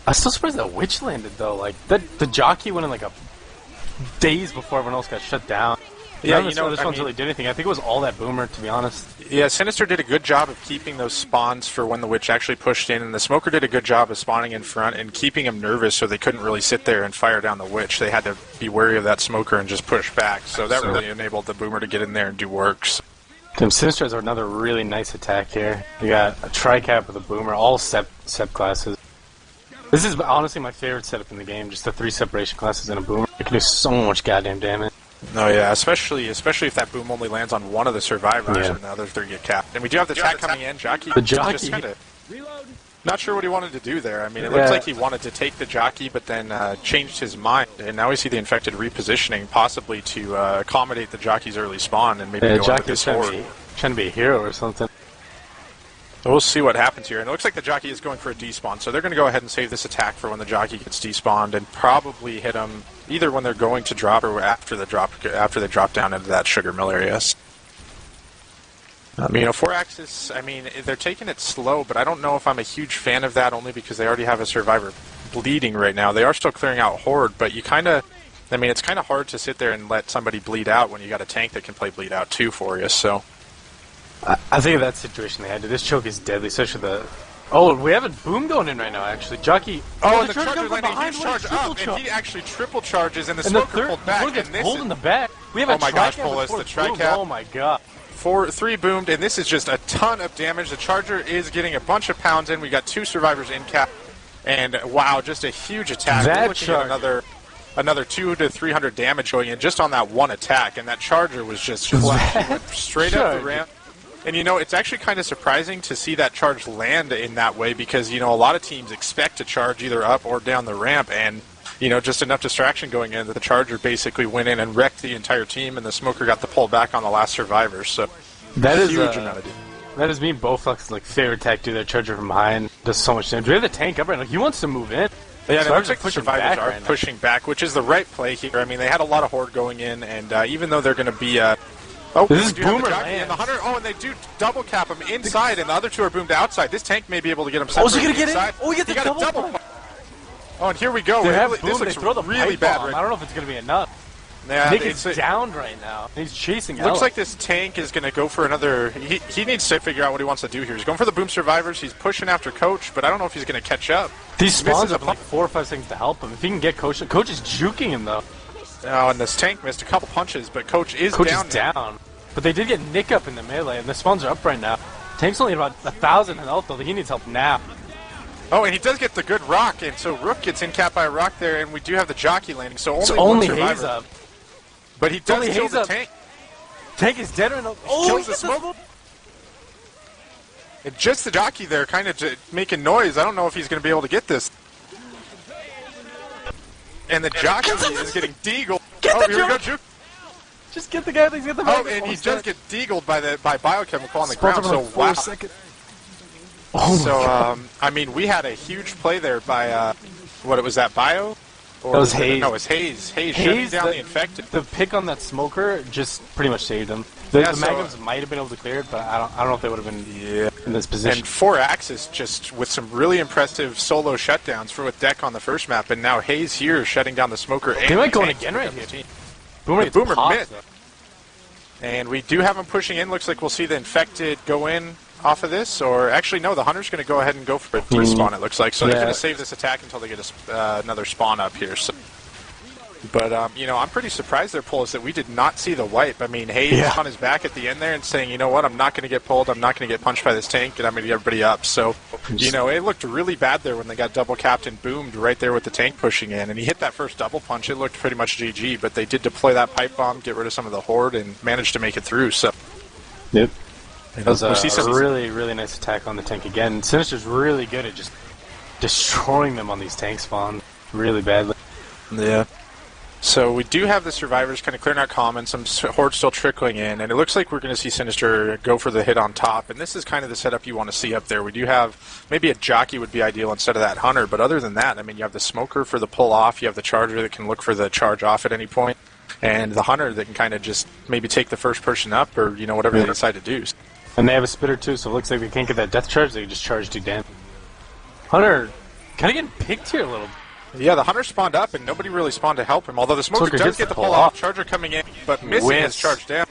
Speaker 1: I'm still surprised that Witch landed, though. Like, the Jockey went in, like, days before everyone else got shut down. Yeah, this one's really did anything. I think it was all that Boomer, to be honest.
Speaker 2: Yeah, Cynister did a good job of keeping those spawns for when the Witch actually pushed in, and the Smoker did a good job of spawning in front and keeping them nervous so they couldn't really sit there and fire down the Witch. They had to be wary of that Smoker and just push back, so that really enabled the Boomer to get in there and do works.
Speaker 1: Cynister has another really nice attack here. You got a tri-cap with a Boomer, all SEP classes. This is honestly my favorite setup in the game, just the 3 separation classes and a Boomer. You can do so much goddamn damage.
Speaker 2: Oh yeah, especially if that boom only lands on one of the survivors and the other 3 get capped. And we do have the attack coming in. Jockey.
Speaker 1: The Jockey.
Speaker 2: Just kinda not sure what he wanted to do there. I mean, it looks like he wanted to take the Jockey, but then changed his mind. And now we see the Infected repositioning, possibly to accommodate the Jockey's early spawn and maybe go into this horde.
Speaker 1: Trying to be a hero or something.
Speaker 2: We'll see what happens here. And it looks like the Jockey is going for a despawn, so they're going to go ahead and save this attack for when the Jockey gets despawned and probably hit him either when they're going to drop or after they drop down into that sugar mill area. 4Axis, they're taking it slow, but I don't know if I'm a huge fan of that only because they already have a survivor bleeding right now. They are still clearing out Horde, but it's kind of hard to sit there and let somebody bleed out when you got a tank that can play bleed out too for you, so...
Speaker 1: I think of that situation they had. This choke is deadly, especially the... Oh, we have a boom going in right now, actually. Jockey...
Speaker 2: Oh, and the Charger landing a huge charge up, and he actually triple charges, and the Smoker pulled back.
Speaker 1: Look, it's pulled in the back. We have a
Speaker 2: Polis, the tri-cap.
Speaker 1: Oh my god.
Speaker 2: 3 boomed, and this is just a ton of damage. The Charger is getting a bunch of pounds in. We got 2 survivors in cap, and wow, just a huge attack. We're looking at another 200 to 300 damage going in just on that one attack, and that Charger was just straight up the ramp. And, it's actually kind of surprising to see that charge land in that way because, a lot of teams expect to charge either up or down the ramp, and, just enough distraction going in that the charger basically went in and wrecked the entire team, and the smoker got the pull back on the last survivor. So
Speaker 1: that is
Speaker 2: huge amount of damage.
Speaker 1: That is me and Bowflux's favorite tech, dude. That charger from behind does so much damage. We have the tank up right now. He wants to move in.
Speaker 2: Yeah, and it looks like the
Speaker 1: pushing
Speaker 2: survivors
Speaker 1: back
Speaker 2: are
Speaker 1: right now.
Speaker 2: pushing back, which is the right play here. I mean, they had a lot of horde going in, and even though they're going to be...
Speaker 1: This is
Speaker 2: we do have the
Speaker 1: Boomer
Speaker 2: jockey and the hunter. Oh, and they do double cap him inside, and the other two are boomed outside. This tank may be able to get him
Speaker 1: Oh, is he
Speaker 2: separated
Speaker 1: gonna get
Speaker 2: inside.
Speaker 1: in? Oh, he gets the
Speaker 2: got
Speaker 1: double
Speaker 2: a double. Oh, and here we go.
Speaker 1: They have
Speaker 2: This
Speaker 1: boom, they
Speaker 2: looks
Speaker 1: throw the
Speaker 2: really
Speaker 1: pipe
Speaker 2: bad.
Speaker 1: bomb.
Speaker 2: Right?
Speaker 1: I don't know if it's going to be enough.
Speaker 2: Yeah,
Speaker 1: Nick is downed right now. He's chasing
Speaker 2: Looks
Speaker 1: Ella.
Speaker 2: like this tank is going to go for another... He needs to figure out what he wants to do here. He's going for the boom survivors. He's pushing after Coach, but I don't know if he's going to catch up.
Speaker 1: These spawns
Speaker 2: misses
Speaker 1: have 4 or 5 seconds to help him. If he can get Coach... Coach is juking him, though.
Speaker 2: Oh, and this tank missed a couple punches, but Coach is
Speaker 1: Coach
Speaker 2: down.
Speaker 1: is down. But they did get Nick up in the melee, and the spawns are up right now. Tank's only about 1,000 in health, though. He needs help now.
Speaker 2: Oh, and he does get the good rock, and so Rook gets in capped by a rock there, and we do have the jockey landing, so only one
Speaker 1: Haze
Speaker 2: survivor.
Speaker 1: up.
Speaker 2: But he does
Speaker 1: only
Speaker 2: kill
Speaker 1: Haze
Speaker 2: the
Speaker 1: up.
Speaker 2: tank.
Speaker 1: Tank is dead right now. Oh,
Speaker 2: Kills
Speaker 1: he
Speaker 2: the
Speaker 1: gets
Speaker 2: smoke. And just the jockey there kind of making noise. I don't know if he's going to be able to get this. And the jockey is getting deagled.
Speaker 1: Get the
Speaker 2: here we go,
Speaker 1: juke.
Speaker 2: juke.
Speaker 1: Just get the guy that's got the
Speaker 2: Oh, and he does get deagled by biochemical on the ground, so wow. So, I mean, we had a huge play there by, was that Bio? Or
Speaker 1: That was Haze.
Speaker 2: No, it was Haze. Haze shutting down the infected.
Speaker 1: The pick on that smoker just pretty much saved him. The Magnums might have been able to clear it, but I don't know if they would have been in this position.
Speaker 2: And 4-Axis just with some really impressive solo shutdowns for with Deck on the first map, and now Haze here shutting down the smoker.
Speaker 1: They might go in again right here. Boomer
Speaker 2: mid. And we do have him pushing in. Looks like we'll see the infected go in off of this, or actually no, the hunter's going to go ahead and go for a despawn. It looks like so they're going to save this attack until they get another spawn up here. So. But I'm pretty surprised their pull is that we did not see the wipe. I mean, Hayes on his back at the end there and saying, you know what, I'm not going to get pulled, I'm not going to get punched by this tank, and I'm going to get everybody up. So, it looked really bad there when they got double capped and boomed right there with the tank pushing in. And he hit that first double punch. It looked pretty much GG, but they did deploy that pipe bomb, get rid of some of the horde, and managed to make it through. So,
Speaker 1: yep. That was
Speaker 2: a
Speaker 1: really, really nice attack on the tank again. Sinister's really good at just destroying them on these tank spawns really badly.
Speaker 2: Yeah. So we do have the survivors kind of clearing out common, some horde still trickling in, and it looks like we're going to see Sinister go for the hit on top, and this is kind of the setup you want to see up there. We do have, maybe a jockey would be ideal instead of that hunter, but other than that, I mean, you have the smoker for the pull off, you have the charger that can look for the charge off at any point, and the hunter that can kind of just maybe take the first person up, or, whatever they decide to do.
Speaker 1: And they have a spitter too, so it looks like they can't get that death charge, they can just charge 2 damage. Hunter kind of getting picked here a little bit.
Speaker 2: Yeah, the hunter spawned up, and nobody really spawned to help him. Although the smoker does get the pull off, charger coming in, but missing his charge down.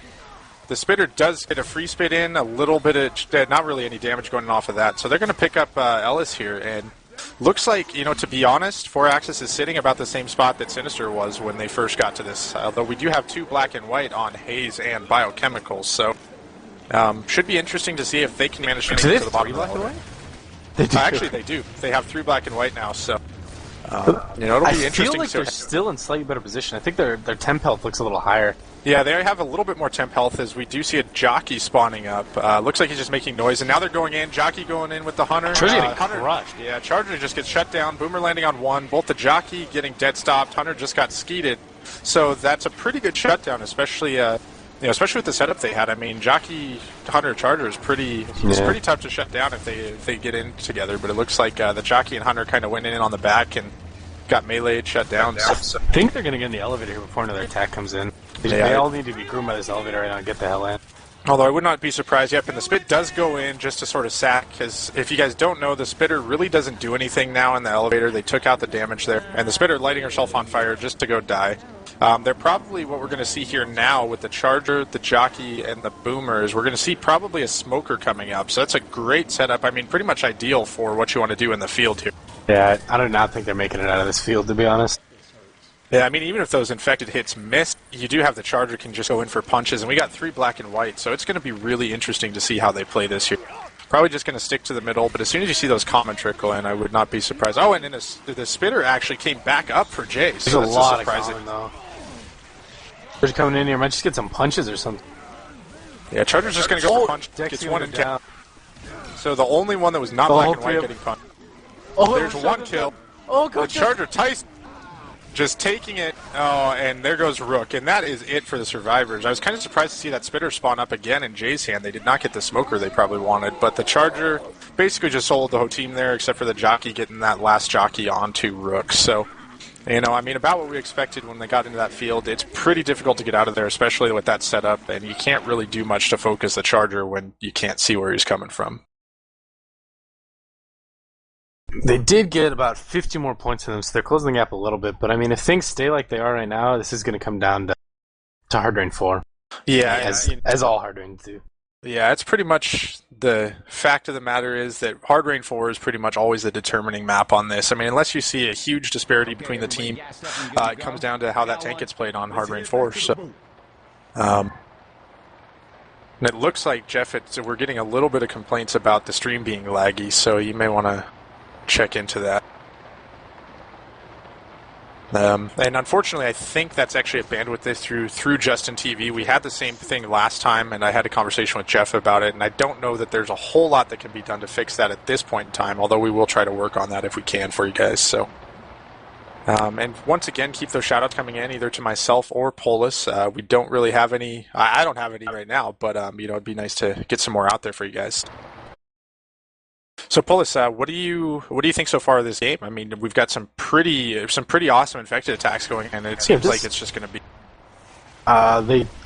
Speaker 2: The spitter does get a free spit in, a little bit of, not really any damage going off of that. So they're going to pick up Ellis here, and looks like, to be honest, 4-Axis is sitting about the same spot that Sinister was when they first got to this. Although we do have 2 black and white on Haze and Biochemicals, so should be interesting to see if they can manage to make it to the bottom of the order.
Speaker 1: They do.
Speaker 2: Actually, they do. They have 3 black and white now, so. It'll be interesting.
Speaker 1: I feel like they're still in slightly better position. I think their temp health looks a little higher.
Speaker 2: Yeah, they have a little bit more temp health as we do see a jockey spawning up. Looks like he's just making noise, and now they're going in. Jockey going in with the hunter.
Speaker 1: Charger getting crushed.
Speaker 2: Yeah, Charger just gets shut down. Boomer landing on 1. Both the jockey getting dead stopped. Hunter just got skeeted. So that's a pretty good shutdown, especially especially with the setup they had. I mean, jockey, hunter, charger is pretty tough to shut down if they get in together. But it looks like the jockey and hunter kind of went in on the back and got meleeed, shut down. So.
Speaker 1: I think they're going to get in the elevator here before another attack comes in. They all need to be groomed by this elevator right now and get the hell in.
Speaker 2: Although I would not be surprised yet, and the spit does go in just to sort of sack, because if you guys don't know, the spitter really doesn't do anything now in the elevator. They took out the damage there, and the spitter lighting herself on fire just to go die. They're probably, what we're going to see here now with the charger, the jockey, and the boomers, we're going to see probably a smoker coming up. So that's a great setup. I mean, pretty much ideal for what you want to do in the field here.
Speaker 1: Yeah, I do not think they're making it out of this field, to be honest.
Speaker 2: Yeah, I mean, even if those infected hits miss, you do have the charger can just go in for punches, and we got 3 black and white, so it's going to be really interesting to see how they play this here. Probably just going to stick to the middle, but as soon as you see those common trickle in, I would not be surprised. Oh, and then the spitter actually came back up for Jay, so
Speaker 1: there's a lot of common, though. They're coming in here, might just get some punches or something.
Speaker 2: Yeah, Charger's just going to go for punch. Gets one and down. So the only one that was not black and white getting punched.
Speaker 1: Oh,
Speaker 2: There's one kill.
Speaker 1: Oh,
Speaker 2: The Charger Tyson just taking it. Oh, and there goes Rook. And that is it for the survivors. I was kind of surprised to see that Spitter spawn up again in Jay's hand. They did not get the smoker they probably wanted. But the Charger basically just sold the whole team there, except for the jockey getting that last jockey onto Rook. So, you know, I mean, about what we expected when they got into that field. It's pretty difficult to get out of there, especially with that setup. And you can't really do much to focus the Charger when you can't see where he's coming from.
Speaker 1: They did get about 50 more points in them, so they're closing the gap a little bit. But I mean, if things stay like they are right now, this is going to come down to Hard Rain 4.
Speaker 2: Yeah,
Speaker 1: as all Hard Rains do.
Speaker 2: Yeah, it's pretty much the fact of the matter is that Hard Rain 4 is pretty much always the determining map on this. I mean, unless you see a huge disparity between the team, it comes down to how that tank gets played on Hard Rain 4. So, and it looks like, Jeff, we're getting a little bit of complaints about the stream being laggy, so you may want to check into that. And unfortunately, I think that's actually a bandwidth issue through Justin TV. We had the same thing last time, and I had a conversation with Jeff about it, and I don't know that there's a whole lot that can be done to fix that at this point in time, although we will try to work on that if we can for you guys. So, and once again, keep those shoutouts coming in, either to myself or Polis. We don't really have any. I don't have any right now, but you know, it'd be nice to get some more out there for you guys. So, Polis, what do you think so far of this game? I mean, we've got some pretty awesome infected attacks going, and it seems like it's just going to be.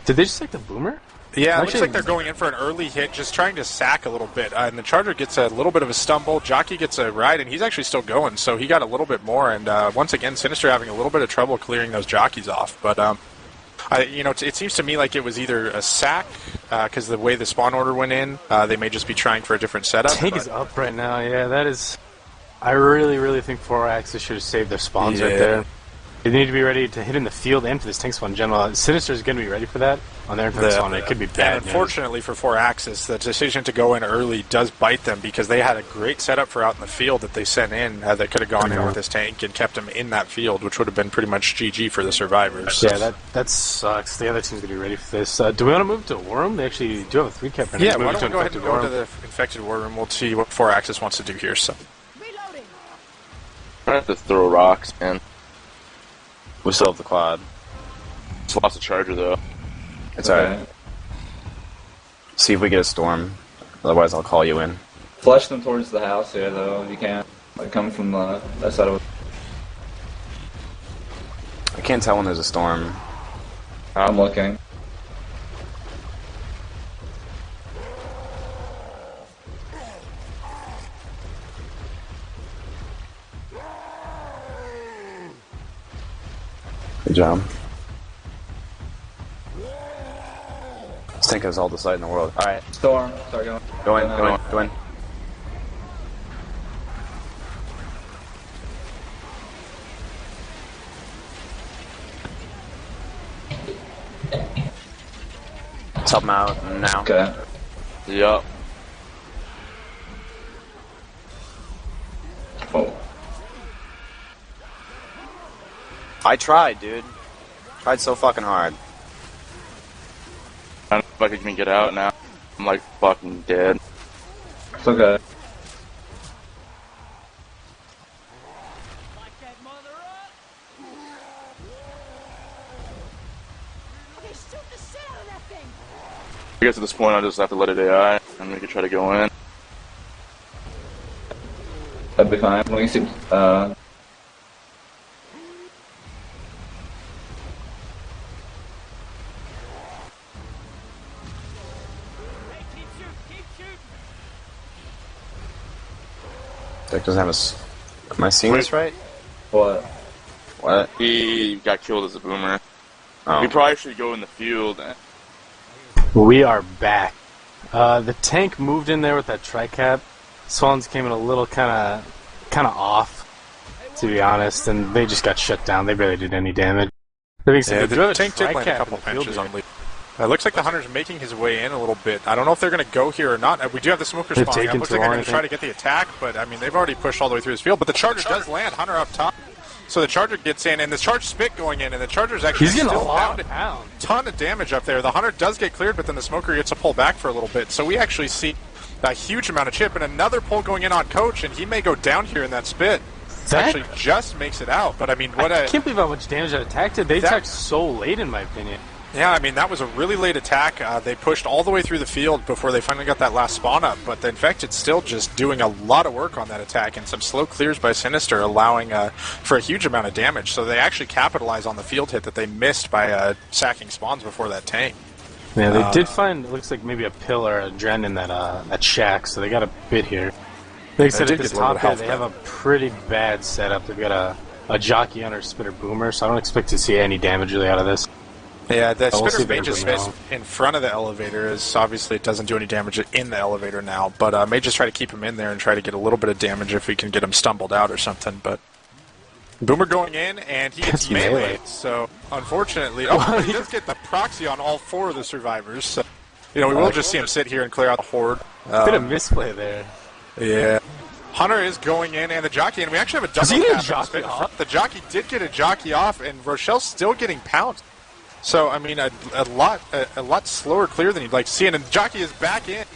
Speaker 1: Did they just take the boomer?
Speaker 2: Yeah, it looks like they're going in for an early hit, just trying to sack a little bit. And the Charger gets a little bit of a stumble. Jockey gets a ride, and he's actually still going, so he got a little bit more. And once again, Cynister having a little bit of trouble clearing those jockeys off. But it seems to me like it was either a sack because the way the spawn order went in, they may just be trying for a different setup.
Speaker 1: Tank is up right now. Yeah, that is. I really think 4-Axis should have saved their spawns right there. They need to be ready to hit in the field and for this tank spawn in general. Sinister is going to be ready for that on their infantry spawn. It could be bad.
Speaker 2: And unfortunately for 4-Axis, the decision to go in early does bite them because they had a great setup for out in the field that they sent in that could have gone in with this tank and kept them in that field, which would have been pretty much GG for the survivors.
Speaker 1: Yeah, that sucks. The other team's going to be ready for this. Do we want to move to War Room? They actually do have a 3-cap right now.
Speaker 2: Yeah, why don't we go ahead and go into the infected War Room. We'll see what 4-Axis wants to do here. So,
Speaker 4: I have to throw rocks, man. We still have the quad. Just lost the Charger, though.
Speaker 3: It's alright. See if we get a storm. Otherwise, I'll call you in.
Speaker 5: Flush them towards the house here, though, if you can. Like, come from that side of
Speaker 3: I can't tell when there's a storm.
Speaker 5: I'm looking.
Speaker 3: Good job. This tank has all the sight in the world. Alright.
Speaker 5: Storm. Start going.
Speaker 3: Go in. Let's help him out now.
Speaker 5: Okay.
Speaker 4: Yup.
Speaker 5: Oh.
Speaker 3: I tried, dude. Tried so fucking hard.
Speaker 4: I don't know if I can even get out now. I'm like fucking dead.
Speaker 5: It's okay.
Speaker 4: I guess at this point I just have to let it AI and we can try to go in.
Speaker 5: That'd be fine. We can see.
Speaker 3: Deck doesn't have a. Am I seeing this right?
Speaker 5: What?
Speaker 3: What?
Speaker 4: He got killed as a boomer.
Speaker 3: Oh.
Speaker 4: We probably should go in the field.
Speaker 1: We are back. The tank moved in there with that tri-cap. Swans came in a little kind of off, to be honest, and they just got shut down. They barely did any damage.
Speaker 2: The tank did land a couple pinches on lead. It looks like the Hunter's making his way in a little bit. I don't know if they're going to go here or not. We do have the smoker spawning up. Looks like they're going to try to get the attack, but I mean, they've already pushed all the way through this field. But the Charger does land. Hunter up top. So the Charger gets in, and the Charge spit going in, and the Charger's actually
Speaker 1: He's getting a
Speaker 2: still
Speaker 1: lot
Speaker 2: pounded.
Speaker 1: of pound.
Speaker 2: Ton of damage up there. The Hunter does get cleared, but then the Smoker gets to pull back for a little bit. So we actually see a huge amount of chip, and another pull going in on Coach, and he may go down here in that spit.
Speaker 1: That-
Speaker 2: Actually just makes it out, but I mean,
Speaker 1: I can't believe how much damage that attack did. They
Speaker 2: That-
Speaker 1: attacked so late, in my opinion.
Speaker 2: Yeah, I mean, that was a really late attack. They pushed all the way through the field before they finally got that last spawn up, but the Infected still just doing a lot of work on that attack, and some slow clears by Cynister allowing for a huge amount of damage. So they actually capitalize on the field hit that they missed by sacking spawns before that tank.
Speaker 1: Yeah, they did find, it looks like maybe a pill or a dren in that shack, so they got a bit here. Like I said,
Speaker 2: did
Speaker 1: at this
Speaker 2: get a little
Speaker 1: top
Speaker 2: bit
Speaker 1: here,
Speaker 2: of
Speaker 1: they
Speaker 2: health
Speaker 1: have a pretty bad setup. They've got a jockey on our spitter boomer, so I don't expect to see any damage really out of this.
Speaker 2: Yeah, the
Speaker 1: We'll see
Speaker 2: Spitter
Speaker 1: if
Speaker 2: may
Speaker 1: they
Speaker 2: just
Speaker 1: bring it
Speaker 2: miss
Speaker 1: out.
Speaker 2: in front of the elevator, as obviously it doesn't do any damage in the elevator now, but may just try to keep him in there and try to get a little bit of damage if we can get him stumbled out or something, but Boomer going in, and he gets
Speaker 1: Gets melee.
Speaker 2: meleeed, so unfortunately, but he does get the proxy on all 4 of the survivors, so, we will just see him sit here and clear out the horde.
Speaker 1: Bit of misplay there.
Speaker 2: Yeah. Hunter is going in, and the jockey, and we actually have a double
Speaker 1: he get a
Speaker 2: tap.
Speaker 1: jockey off?
Speaker 2: The jockey did get a jockey off, and Rochelle's still getting pounced. So I mean, a lot slower clear than you'd like to see, and the jockey is back in.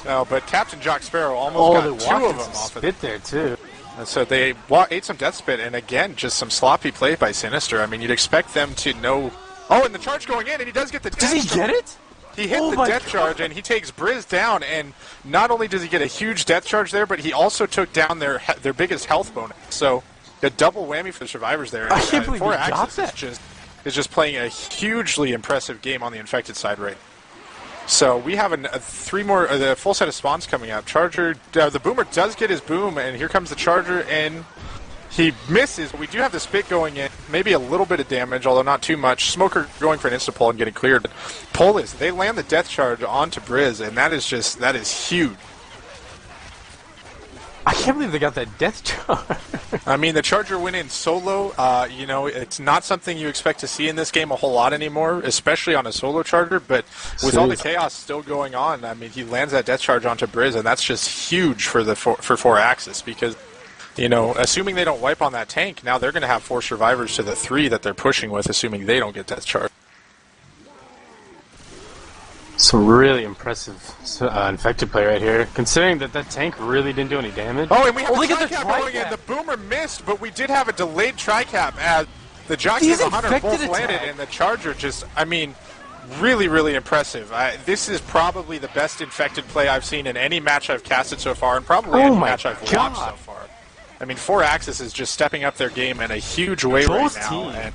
Speaker 2: No, but Captain Jock Sparrow almost got 2 of them off of it.
Speaker 1: spit there too.
Speaker 2: And so they ate some death spit, and again, just some sloppy play by Cynister. I mean, you'd expect them to know. Oh, and the charge going in, and he does get the.
Speaker 1: Does he get it?
Speaker 2: He hit
Speaker 1: Oh
Speaker 2: the
Speaker 1: my
Speaker 2: death charge, and he takes Briz down, and not only does he get a huge death charge there, but he also took down their biggest health bonus. So a double whammy for the survivors there.
Speaker 1: I can't believe he got
Speaker 2: Axis
Speaker 1: that.
Speaker 2: is just playing a hugely impressive game on the Infected side right. So we have 3 more, the full set of spawns coming up. Charger, the Boomer does get his boom, and here comes the Charger, and he misses. But we do have the spit going in, maybe a little bit of damage, although not too much. Smoker going for an insta pull and getting cleared. Polis, they land the death charge onto Briz, and that is huge.
Speaker 1: I can't believe they got that death charge.
Speaker 2: I mean, the Charger went in solo. It's not something you expect to see in this game a whole lot anymore, especially on a solo Charger. But with all the chaos still going on, I mean, he lands that death charge onto Briz, and that's just huge for the for 4-axis because, assuming they don't wipe on that tank, now they're going to have 4 survivors to the 3 that they're pushing with, assuming they don't get death charge.
Speaker 1: Some really impressive infected play right here, considering that tank really didn't do any damage.
Speaker 2: Oh, and we have
Speaker 1: look
Speaker 2: the
Speaker 1: at the
Speaker 2: tri-cap going in.
Speaker 1: tri-cap.
Speaker 2: The Boomer missed, but we did have a delayed tri-cap as the Jockey
Speaker 1: These
Speaker 2: and the Hunter
Speaker 1: infected
Speaker 2: both landed,
Speaker 1: attack.
Speaker 2: and the Charger just, really, really impressive. This is probably the best infected play I've seen in any match I've casted so far, and probably any
Speaker 1: my
Speaker 2: match I've watched
Speaker 1: God.
Speaker 2: so far. I mean, 4-axis is just stepping up their game in a huge way
Speaker 1: Both
Speaker 2: right now.
Speaker 1: teams.
Speaker 2: And,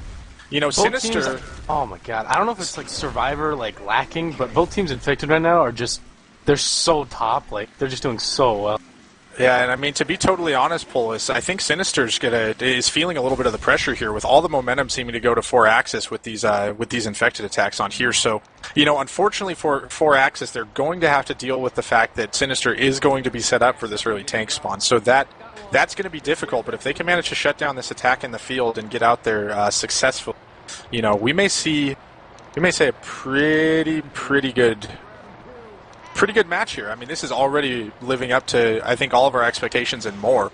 Speaker 1: Both
Speaker 2: Cynister...
Speaker 1: teams, oh my god, I don't know if it's like Survivor lacking, but both teams infected right now are just, they're so top, they're just doing so well.
Speaker 2: Yeah, and I mean, to be totally honest, Polis, I think Sinister's is feeling a little bit of the pressure here with all the momentum seeming to go to 4-axis with these infected attacks on here. So, unfortunately for 4-axis, they're going to have to deal with the fact that Cynister is going to be set up for this early tank spawn. So that's going to be difficult. But if they can manage to shut down this attack in the field and get out there successfully, we may say a pretty good match here. I mean, this is already living up to, I think, all of our expectations and more.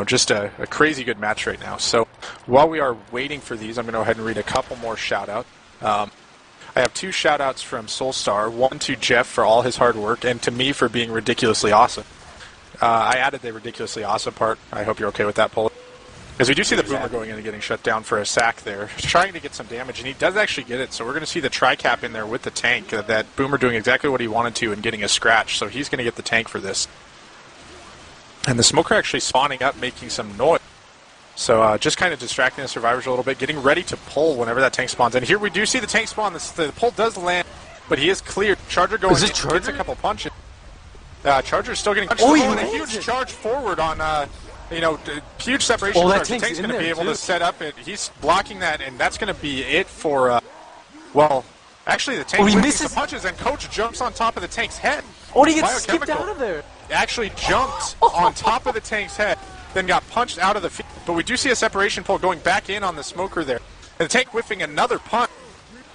Speaker 2: Just a crazy good match right now. So while we are waiting for these, I'm going to go ahead and read a couple more shout-outs. I have 2 shout-outs from Soulstar, one to Jeff for all his hard work, and to me for being ridiculously awesome. I added the ridiculously awesome part. I hope you're okay with that, Polo. Because we do see the Boomer going in and getting shut down for a sack there, trying to get some damage, and he does actually get it, so we're going to see the tri-cap in there with the tank, that Boomer doing exactly what he wanted to and getting a scratch, so he's going to get the tank for this. And the Smoker actually spawning up, making some noise. So just kind of distracting the survivors a little bit, getting ready to pull whenever that tank spawns. And here we do see the tank spawn, the pull does land, but he is cleared. Charger going in, gets a couple punches. Charger's still getting punched. And a huge charge forward on... huge separation charge. The tank's going to be able to set up it. He's blocking that, and that's going to be it for, actually the tank misses the punches, and Coach jumps on top of the tank's head.
Speaker 1: Oh, he gets skipped out of there.
Speaker 2: Actually jumped on top of the tank's head, then got punched out of the field. But we do see a separation pull going back in on the Smoker there. And the tank whiffing another punch,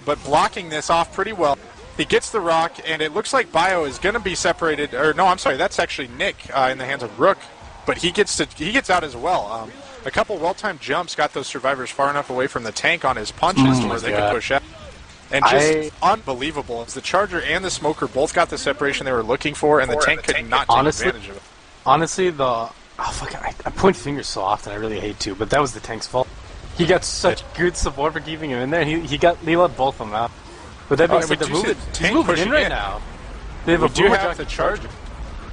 Speaker 2: but blocking this off pretty well. He gets the rock, and it looks like Bio is going to be separated. Or no, I'm sorry, that's actually Nick in the hands of Rook. But he gets out as well. a couple well-timed jumps got those survivors far enough away from the tank on his punches to where they could push out. And just unbelievable, as the Charger and the Smoker both got the separation they were looking for, and the tank could not take advantage of it.
Speaker 1: Honestly, I point fingers so often, I really hate to, but that was the tank's fault. He got such good support for keeping him in there, and he let both of them out. But that being said, he's moving in right now. They have a boomer
Speaker 2: have the Charger.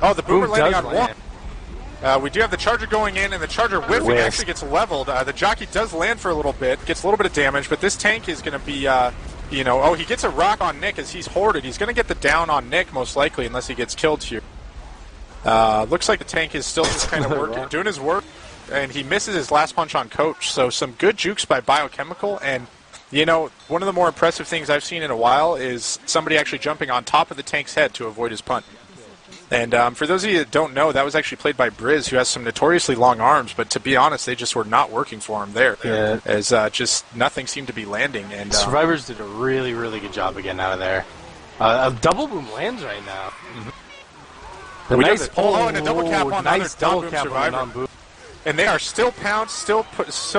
Speaker 2: Oh, the boomer landing on one. We do have the Charger going in, and the Charger whiffing actually gets leveled. The jockey does land for a little bit, gets a little bit of damage, but this tank is going to be, he gets a rock on Nick as he's hoarded. He's going to get the down on Nick, most likely, unless he gets killed here. Looks like the tank is still just kind of doing his work, and he misses his last punch on Coach. So some good jukes by Biochemical, and one of the more impressive things I've seen in a while is somebody actually jumping on top of the tank's head to avoid his punch. And for those of you that don't know, that was actually played by Briz, who has some notoriously long arms, but to be honest, they just were not working for him there, as just nothing seemed to be landing. And
Speaker 1: Survivors did a really, really good job of getting out of there. A double boom lands right now.
Speaker 2: We nice and a double cap on nice double cap Survivor. And they are still pounced, still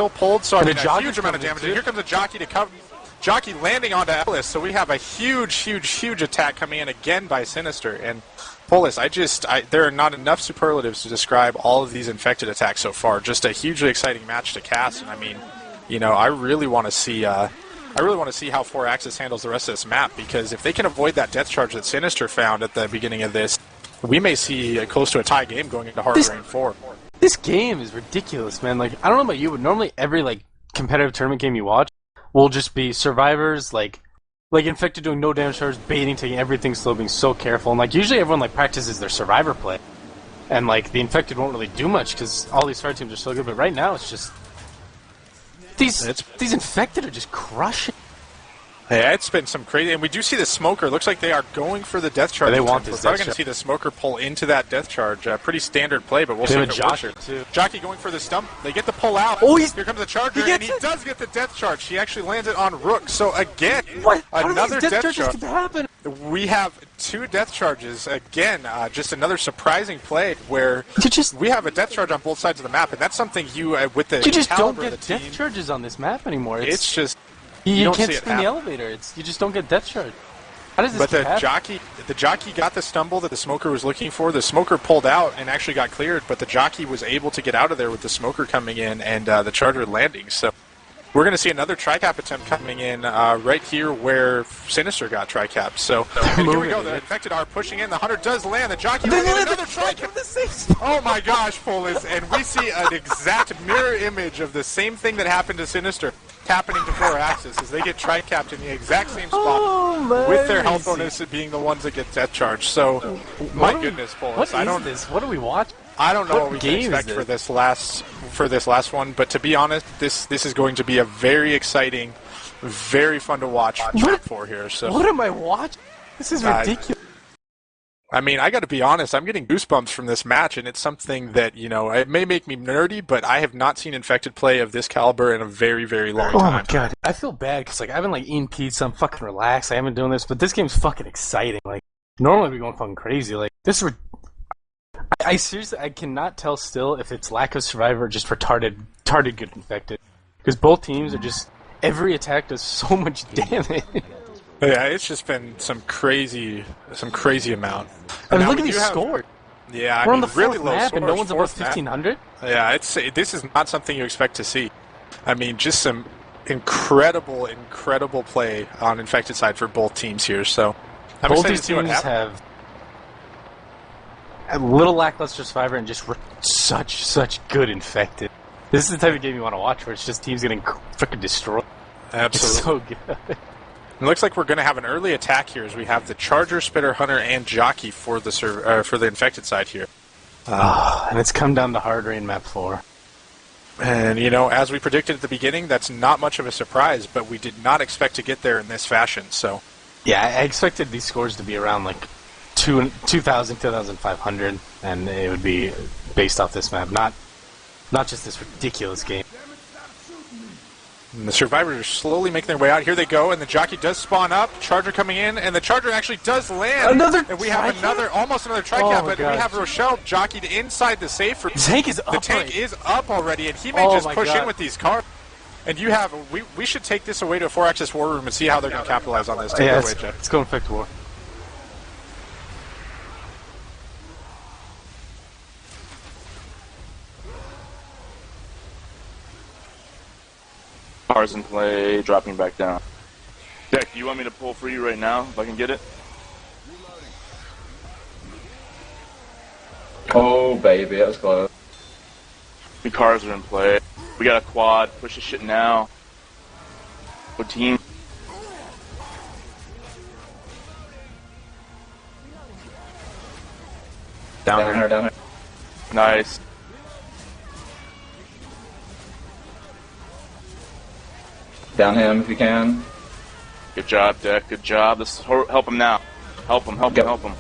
Speaker 2: pulled, so a huge amount of damage. And here comes a jockey to cover. Jockey landing onto Ellis, so we have a huge attack coming in again by Cynister. And Polis, there are not enough superlatives to describe all of these infected attacks so far. Just a hugely exciting match to cast, and I mean, I really want to see how 4-Axis handles the rest of this map, because if they can avoid that death charge that Cynister found at the beginning of this, we may see close to a tie game going into Hard Rain 4.
Speaker 1: This game is ridiculous, man. Like, I don't know about you, but normally every competitive tournament game you watch will just be survivors like infected doing no damage charge, baiting, taking everything slow, being so careful, and usually everyone practices their survivor play, and the infected won't really do much because all these fire teams are so good. But right now it's just these infected are just crushing.
Speaker 2: Yeah, it's been some crazy, and we do see the Smoker. Looks like they are going for the death charge.
Speaker 1: They want this.
Speaker 2: We're probably going to see the Smoker pull into that death charge. Pretty standard play, but we'll see if it works. Jockey going for the stump. They get the pull out.
Speaker 1: Oh,
Speaker 2: here comes the Charger, and he does get the death charge. He actually lands it on Rook. So again, another death charge.
Speaker 1: Happen?
Speaker 2: We have 2 death charges again. Just another surprising play where we have a death charge on both sides of the map, and that's something you
Speaker 1: just don't get death charges on this map anymore.
Speaker 2: It's just.
Speaker 1: You can't stay in the elevator. You just don't get death charge. How does this happen?
Speaker 2: The jockey got the stumble that the Smoker was looking for. The Smoker pulled out and actually got cleared, but the jockey was able to get out of there with the Smoker coming in and the Charger landing. So we're going to see another tri-cap attempt coming in right here where Cynister got tri-capped. So here we go. The infected are pushing in. The Hunter does land. The jockey lands another tri-cap. Oh my gosh, Polis. And we see an exact mirror image of the same thing that happened to Cynister happening to 4-Axis as they get tri-capped in the exact same spot with their health bonus being the ones that get death charge. So, my goodness, Polis.
Speaker 1: What do we watch?
Speaker 2: I don't know what we can expect for this last one, but to be honest, this is going to be a very exciting, very fun to watch map for here. So
Speaker 1: what am I watching? This is ridiculous.
Speaker 2: I mean, I got to be honest, I'm getting goosebumps from this match, and it's something that, it may make me nerdy, but I have not seen infected play of this caliber in a very, very long time.
Speaker 1: Oh my god. I feel bad, because, I haven't, eaten pizza, I'm fucking relaxed, I haven't been doing this, but this game's fucking exciting. Normally we go fucking crazy. This is... I seriously, I cannot tell still if it's lack of survivor or just retarded good infected. Because both teams are just... Every attack does so much damage.
Speaker 2: Yeah, it's just been some crazy amount.
Speaker 1: And look at these scores.
Speaker 2: Yeah,
Speaker 1: we're on the
Speaker 2: really
Speaker 1: fourth
Speaker 2: low
Speaker 1: map,
Speaker 2: scores,
Speaker 1: and no one's above 1,500.
Speaker 2: Yeah, this is not something you expect to see. I mean, just some incredible play on infected side for both teams here. So I'm
Speaker 1: both
Speaker 2: excited
Speaker 1: these
Speaker 2: to see what
Speaker 1: teams
Speaker 2: happens.
Speaker 1: have a little lackluster survivor and just such good infected. This is the type of game you want to watch, where it's just teams getting freaking destroyed.
Speaker 2: Absolutely.
Speaker 1: It's so good.
Speaker 2: It looks like we're going to have an early attack here as we have the Charger, Spitter, Hunter, and Jockey for the infected side here.
Speaker 1: And it's come down to Hard Rain Map 4.
Speaker 2: And, as we predicted at the beginning, that's not much of a surprise, but we did not expect to get there in this fashion, so...
Speaker 1: Yeah, I expected these scores to be around, 2,000, 2,500, and it would be based off this map, not just this ridiculous game.
Speaker 2: And the survivors are slowly making their way out. Here they go, and the jockey does spawn up. Charger coming in, and the Charger actually does land. And we have almost another tri-cap, but we have Rochelle jockeyed inside the safe.
Speaker 1: The tank is up.
Speaker 2: The tank is up already, and he may just push in with these cars. And you have, we should take this away to a 4-axis war room and see how they're going to capitalize on this. Take it away, Jeff.
Speaker 1: Let's go infect war.
Speaker 4: Cars in play, dropping back down. Deck, do you want me to pull for you right now, if I can get it?
Speaker 3: Oh, baby, that was close.
Speaker 4: The cars are in play. We got a quad. Push the shit now. Go team.
Speaker 3: Down here.
Speaker 4: Nice.
Speaker 3: Down him if you can.
Speaker 4: Good job, Deck. Good job. Let's help him now. Help him. Help him.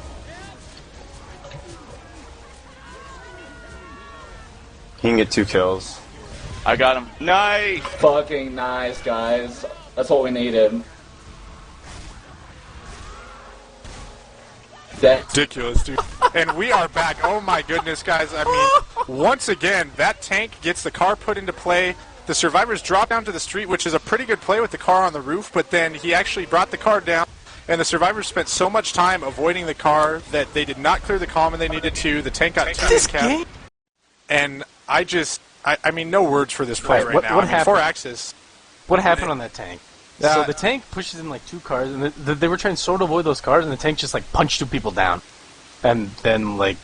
Speaker 3: He can get 2 kills.
Speaker 4: I got him. Nice.
Speaker 3: Fucking nice, guys. That's what we needed.
Speaker 2: Ridiculous, dude. And we are back. Oh my goodness, guys. I mean, once again, that tank gets the car put into play. The survivors drop down to the street, which is a pretty good play with the car on the roof, but then he actually brought the car down, and the survivors spent so much time avoiding the car that they did not clear the column when they needed to. The tank got 2 cap. And I mean, no words for this play right now.
Speaker 1: What happened?
Speaker 2: 4-axis.
Speaker 1: What happened on that tank? So the tank pushes in like 2 cars, and they were trying to sort of avoid those cars, and the tank just like punched 2 people down. And then like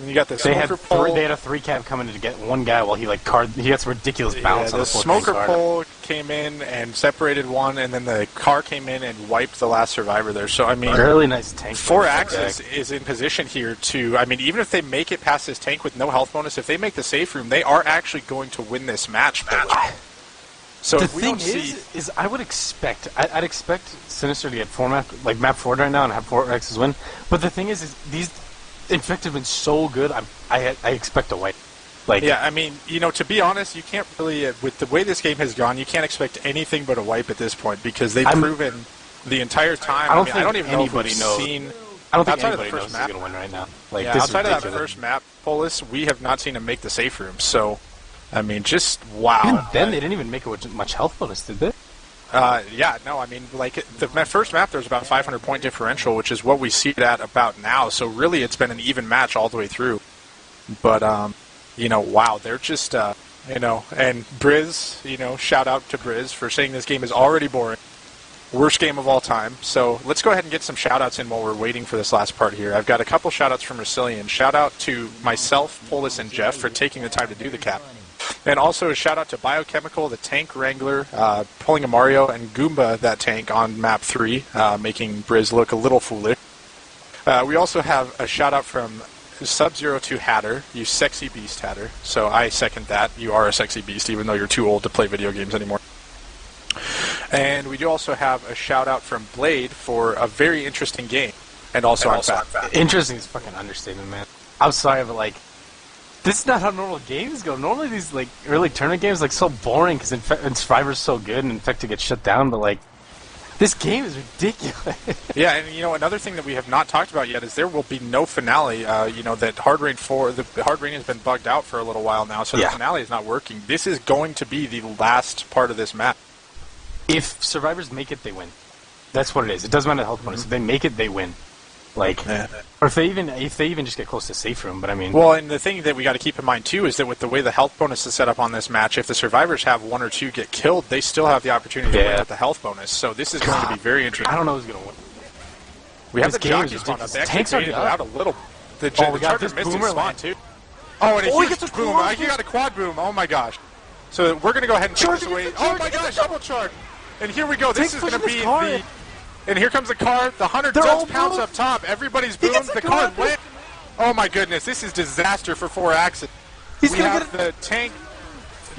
Speaker 2: you got the
Speaker 1: they had a 3-cap coming to get 1 guy while he got some ridiculous bounce on the
Speaker 2: smoker pole came in and separated 1, and then the car came in and wiped the last survivor there. So I mean,
Speaker 1: really nice tank.
Speaker 2: 4-axis is in position here to. I mean, even if they make it past this tank with no health bonus, if they make the safe room, they are actually going to win this match. So
Speaker 1: the
Speaker 2: if we
Speaker 1: thing
Speaker 2: don't see,
Speaker 1: is I would expect I'd expect Cynister to get map 4 right now and have 4-axis win. But the thing is these infect have been so good. I expect a wipe.
Speaker 2: Yeah, I mean, you know, to be honest, you can't really, with the way this game has gone, you can't expect anything but a wipe at this point because they've proven the entire time. I don't even know if we've seen.
Speaker 1: I don't think
Speaker 2: outside
Speaker 1: anybody
Speaker 2: of the
Speaker 1: knows
Speaker 2: first map,
Speaker 1: who's going to win right now.
Speaker 2: Outside of that first map, Polis, we have not seen him make the safe room. So, I mean, just wow.
Speaker 1: Even then, they didn't even make it with much health bonus, did they?
Speaker 2: Yeah, no, I mean, like, the first map, there was about 500-point differential, which is what we see it at about now, so really it's been an even match all the way through. But, you know, wow, they're just, you know, and Briz, you know, shout out to Briz for saying this game is already boring. Worst game of all time. So let's go ahead and get some shout-outs in while we're waiting for this last part here. I've got a couple shout-outs from Resilient. Shout-out to myself, Polis, and Jeff for taking the time to do the cap. And also a shout out to Biochemical, the Tank Wrangler, pulling a Mario, and Goomba, that tank, on map 3, making Briz look a little foolish. We also have a shout out from Sub-Zero to Hatter, you sexy beast, Hatter. So I second that. You are a sexy beast, even though you're too old to play video games anymore. And we do also have a shout out from Blade for a very interesting game. And also I'm fat.
Speaker 1: Interesting is fucking understatement, man. I'm sorry, but like, this is not how normal games go. Normally these like early tournament games like so boring because Survivor's so good and Infected gets shut down, but like this game is ridiculous.
Speaker 2: Yeah, and you know another thing that we have not talked about yet is there will be no finale. You know that Hard Rain 4, the Hard Rain has been bugged out for a little while now, so the finale is not working. This is going to be the last part of this map.
Speaker 1: If Survivors make it, they win. That's what it is. It doesn't matter the health bonus. If they make it, they win. Like, or if they even just get close to safe room. But I mean,
Speaker 2: well, and the thing that we got to keep in mind too is that with the way the health bonus is set up on this match, if the survivors have 1 or 2 get killed, they still have the opportunity to win with the health bonus. So this is going to be very interesting.
Speaker 1: I don't know who's going to win.
Speaker 2: We have the jockey spawn up. They actually faded it out a little. The Charger missed his spawn too. Oh, and he gets a boom. He got a quad boom. Oh my gosh. So we're going to go ahead and take this away. Oh my gosh, double charge. And here we go. This is going to be the. And here comes the car. The Hunter does pounce up top. Everybody's boomed. The car lit. Oh my goodness, this is disaster for 4-axis. We have the tank.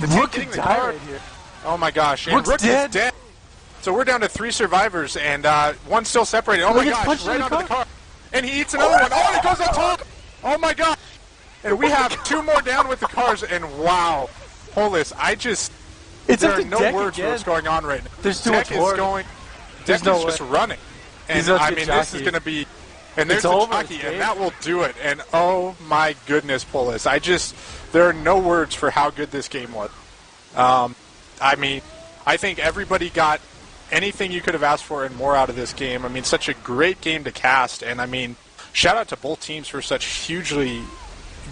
Speaker 2: The tank getting the car. Right here. Oh my gosh. And Rook is dead. So we're down to 3 survivors, and 1 still separated. Oh my gosh, right onto the car. And he eats another one. Oh, and he goes on top. Oh my gosh. And we have 2 more down with the cars, and wow. Polis,
Speaker 1: It's
Speaker 2: there
Speaker 1: up
Speaker 2: are
Speaker 1: to
Speaker 2: no
Speaker 1: Deck
Speaker 2: words for
Speaker 1: again.
Speaker 2: what's going on right now.
Speaker 1: There's too
Speaker 2: Deck
Speaker 1: much
Speaker 2: is
Speaker 1: war.
Speaker 2: going.
Speaker 1: There's
Speaker 2: Deck
Speaker 1: no
Speaker 2: is just
Speaker 1: way.
Speaker 2: running. And
Speaker 1: He's up
Speaker 2: I
Speaker 1: to
Speaker 2: mean, this is
Speaker 1: jockey.
Speaker 2: going to be. And there's
Speaker 1: It's
Speaker 2: the
Speaker 1: over,
Speaker 2: jockey,
Speaker 1: it's
Speaker 2: and
Speaker 1: game.
Speaker 2: that will do it. And oh my goodness, Polis. There are no words for how good this game was. I mean, I think everybody got anything you could have asked for and more out of this game. I mean, such a great game to cast. And I mean, shout out to both teams for such hugely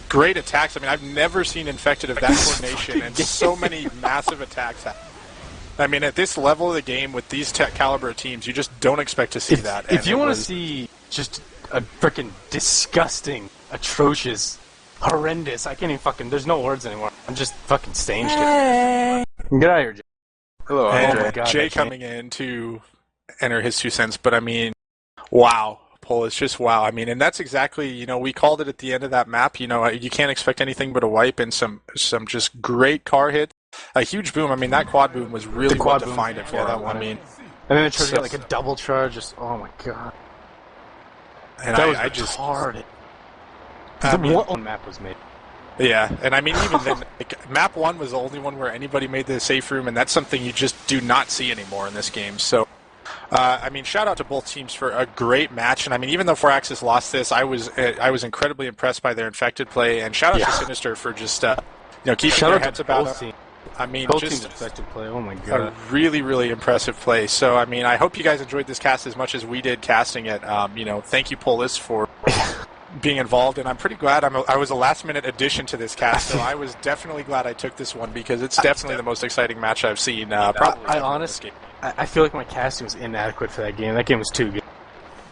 Speaker 2: great attacks. I mean, I've never seen Infected of that coordination and so many massive attacks. I mean, at this level of the game with these caliber of teams, you just don't expect to see that.
Speaker 1: If you want to see just a freaking disgusting, atrocious, horrendous, I can't even fucking. There's no words anymore. I'm just fucking staged it. Get out of here, Jay.
Speaker 3: Hello,
Speaker 2: And
Speaker 3: Andre.
Speaker 1: God,
Speaker 2: Jay
Speaker 1: that's
Speaker 2: coming in to enter his 2 cents, but I mean, wow, Paul, it's just wow. I mean, and that's exactly, we called it at the end of that map. You can't expect anything but a wipe and some just great car hits. A huge boom. I mean, that quad boom was really what defined it for him. I mean,
Speaker 1: and then the charge got like a double charge. Just oh my god,
Speaker 2: and
Speaker 1: that was
Speaker 2: I just
Speaker 1: hard.
Speaker 2: I mean,
Speaker 1: What map was made?
Speaker 2: yeah, and I mean, even then, like, map 1 was the only one where anybody made the safe room, and that's something you just do not see anymore in this game. So, I mean, shout out to both teams for a great match, and I mean, even though 4Axis lost this, I was incredibly impressed by their Infected play, and shout out to Cynister for just keeping
Speaker 1: Shout
Speaker 2: their
Speaker 1: out
Speaker 2: heads
Speaker 1: to
Speaker 2: about
Speaker 1: both
Speaker 2: it.
Speaker 1: teams.
Speaker 2: I mean,
Speaker 1: Both
Speaker 2: just
Speaker 1: teams effective play. Oh my
Speaker 2: a
Speaker 1: god.
Speaker 2: really, really impressive play. So, I mean, I hope you guys enjoyed this cast as much as we did casting it. Thank you, Polis, for being involved, and I'm pretty glad I was a last-minute addition to this cast, so I was definitely glad I took this one because it's definitely the most exciting match I've seen. Probably
Speaker 1: I honestly, I feel like my casting was inadequate for that game. That game was too good.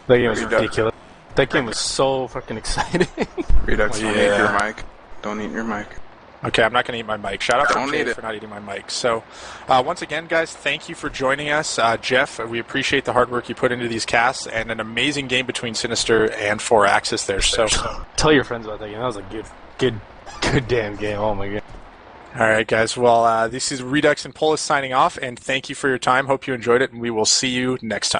Speaker 1: That game was ridiculous. That game was so fucking exciting.
Speaker 8: Redux, don't eat your mic. Don't eat your mic.
Speaker 2: Okay, I'm not going to eat my mic. Shout out
Speaker 8: Don't
Speaker 2: to
Speaker 8: eat
Speaker 2: Jay
Speaker 8: it.
Speaker 2: for not eating my mic. So, once again, guys, thank you for joining us. Jeff, we appreciate the hard work you put into these casts and an amazing game between Cynister and 4Axis there. So,
Speaker 1: Tell your friends about that game. That was a good damn game. Oh my god.
Speaker 2: all right, guys. Well, this is Redux and Polis signing off, and thank you for your time. Hope you enjoyed it, and we will see you next time.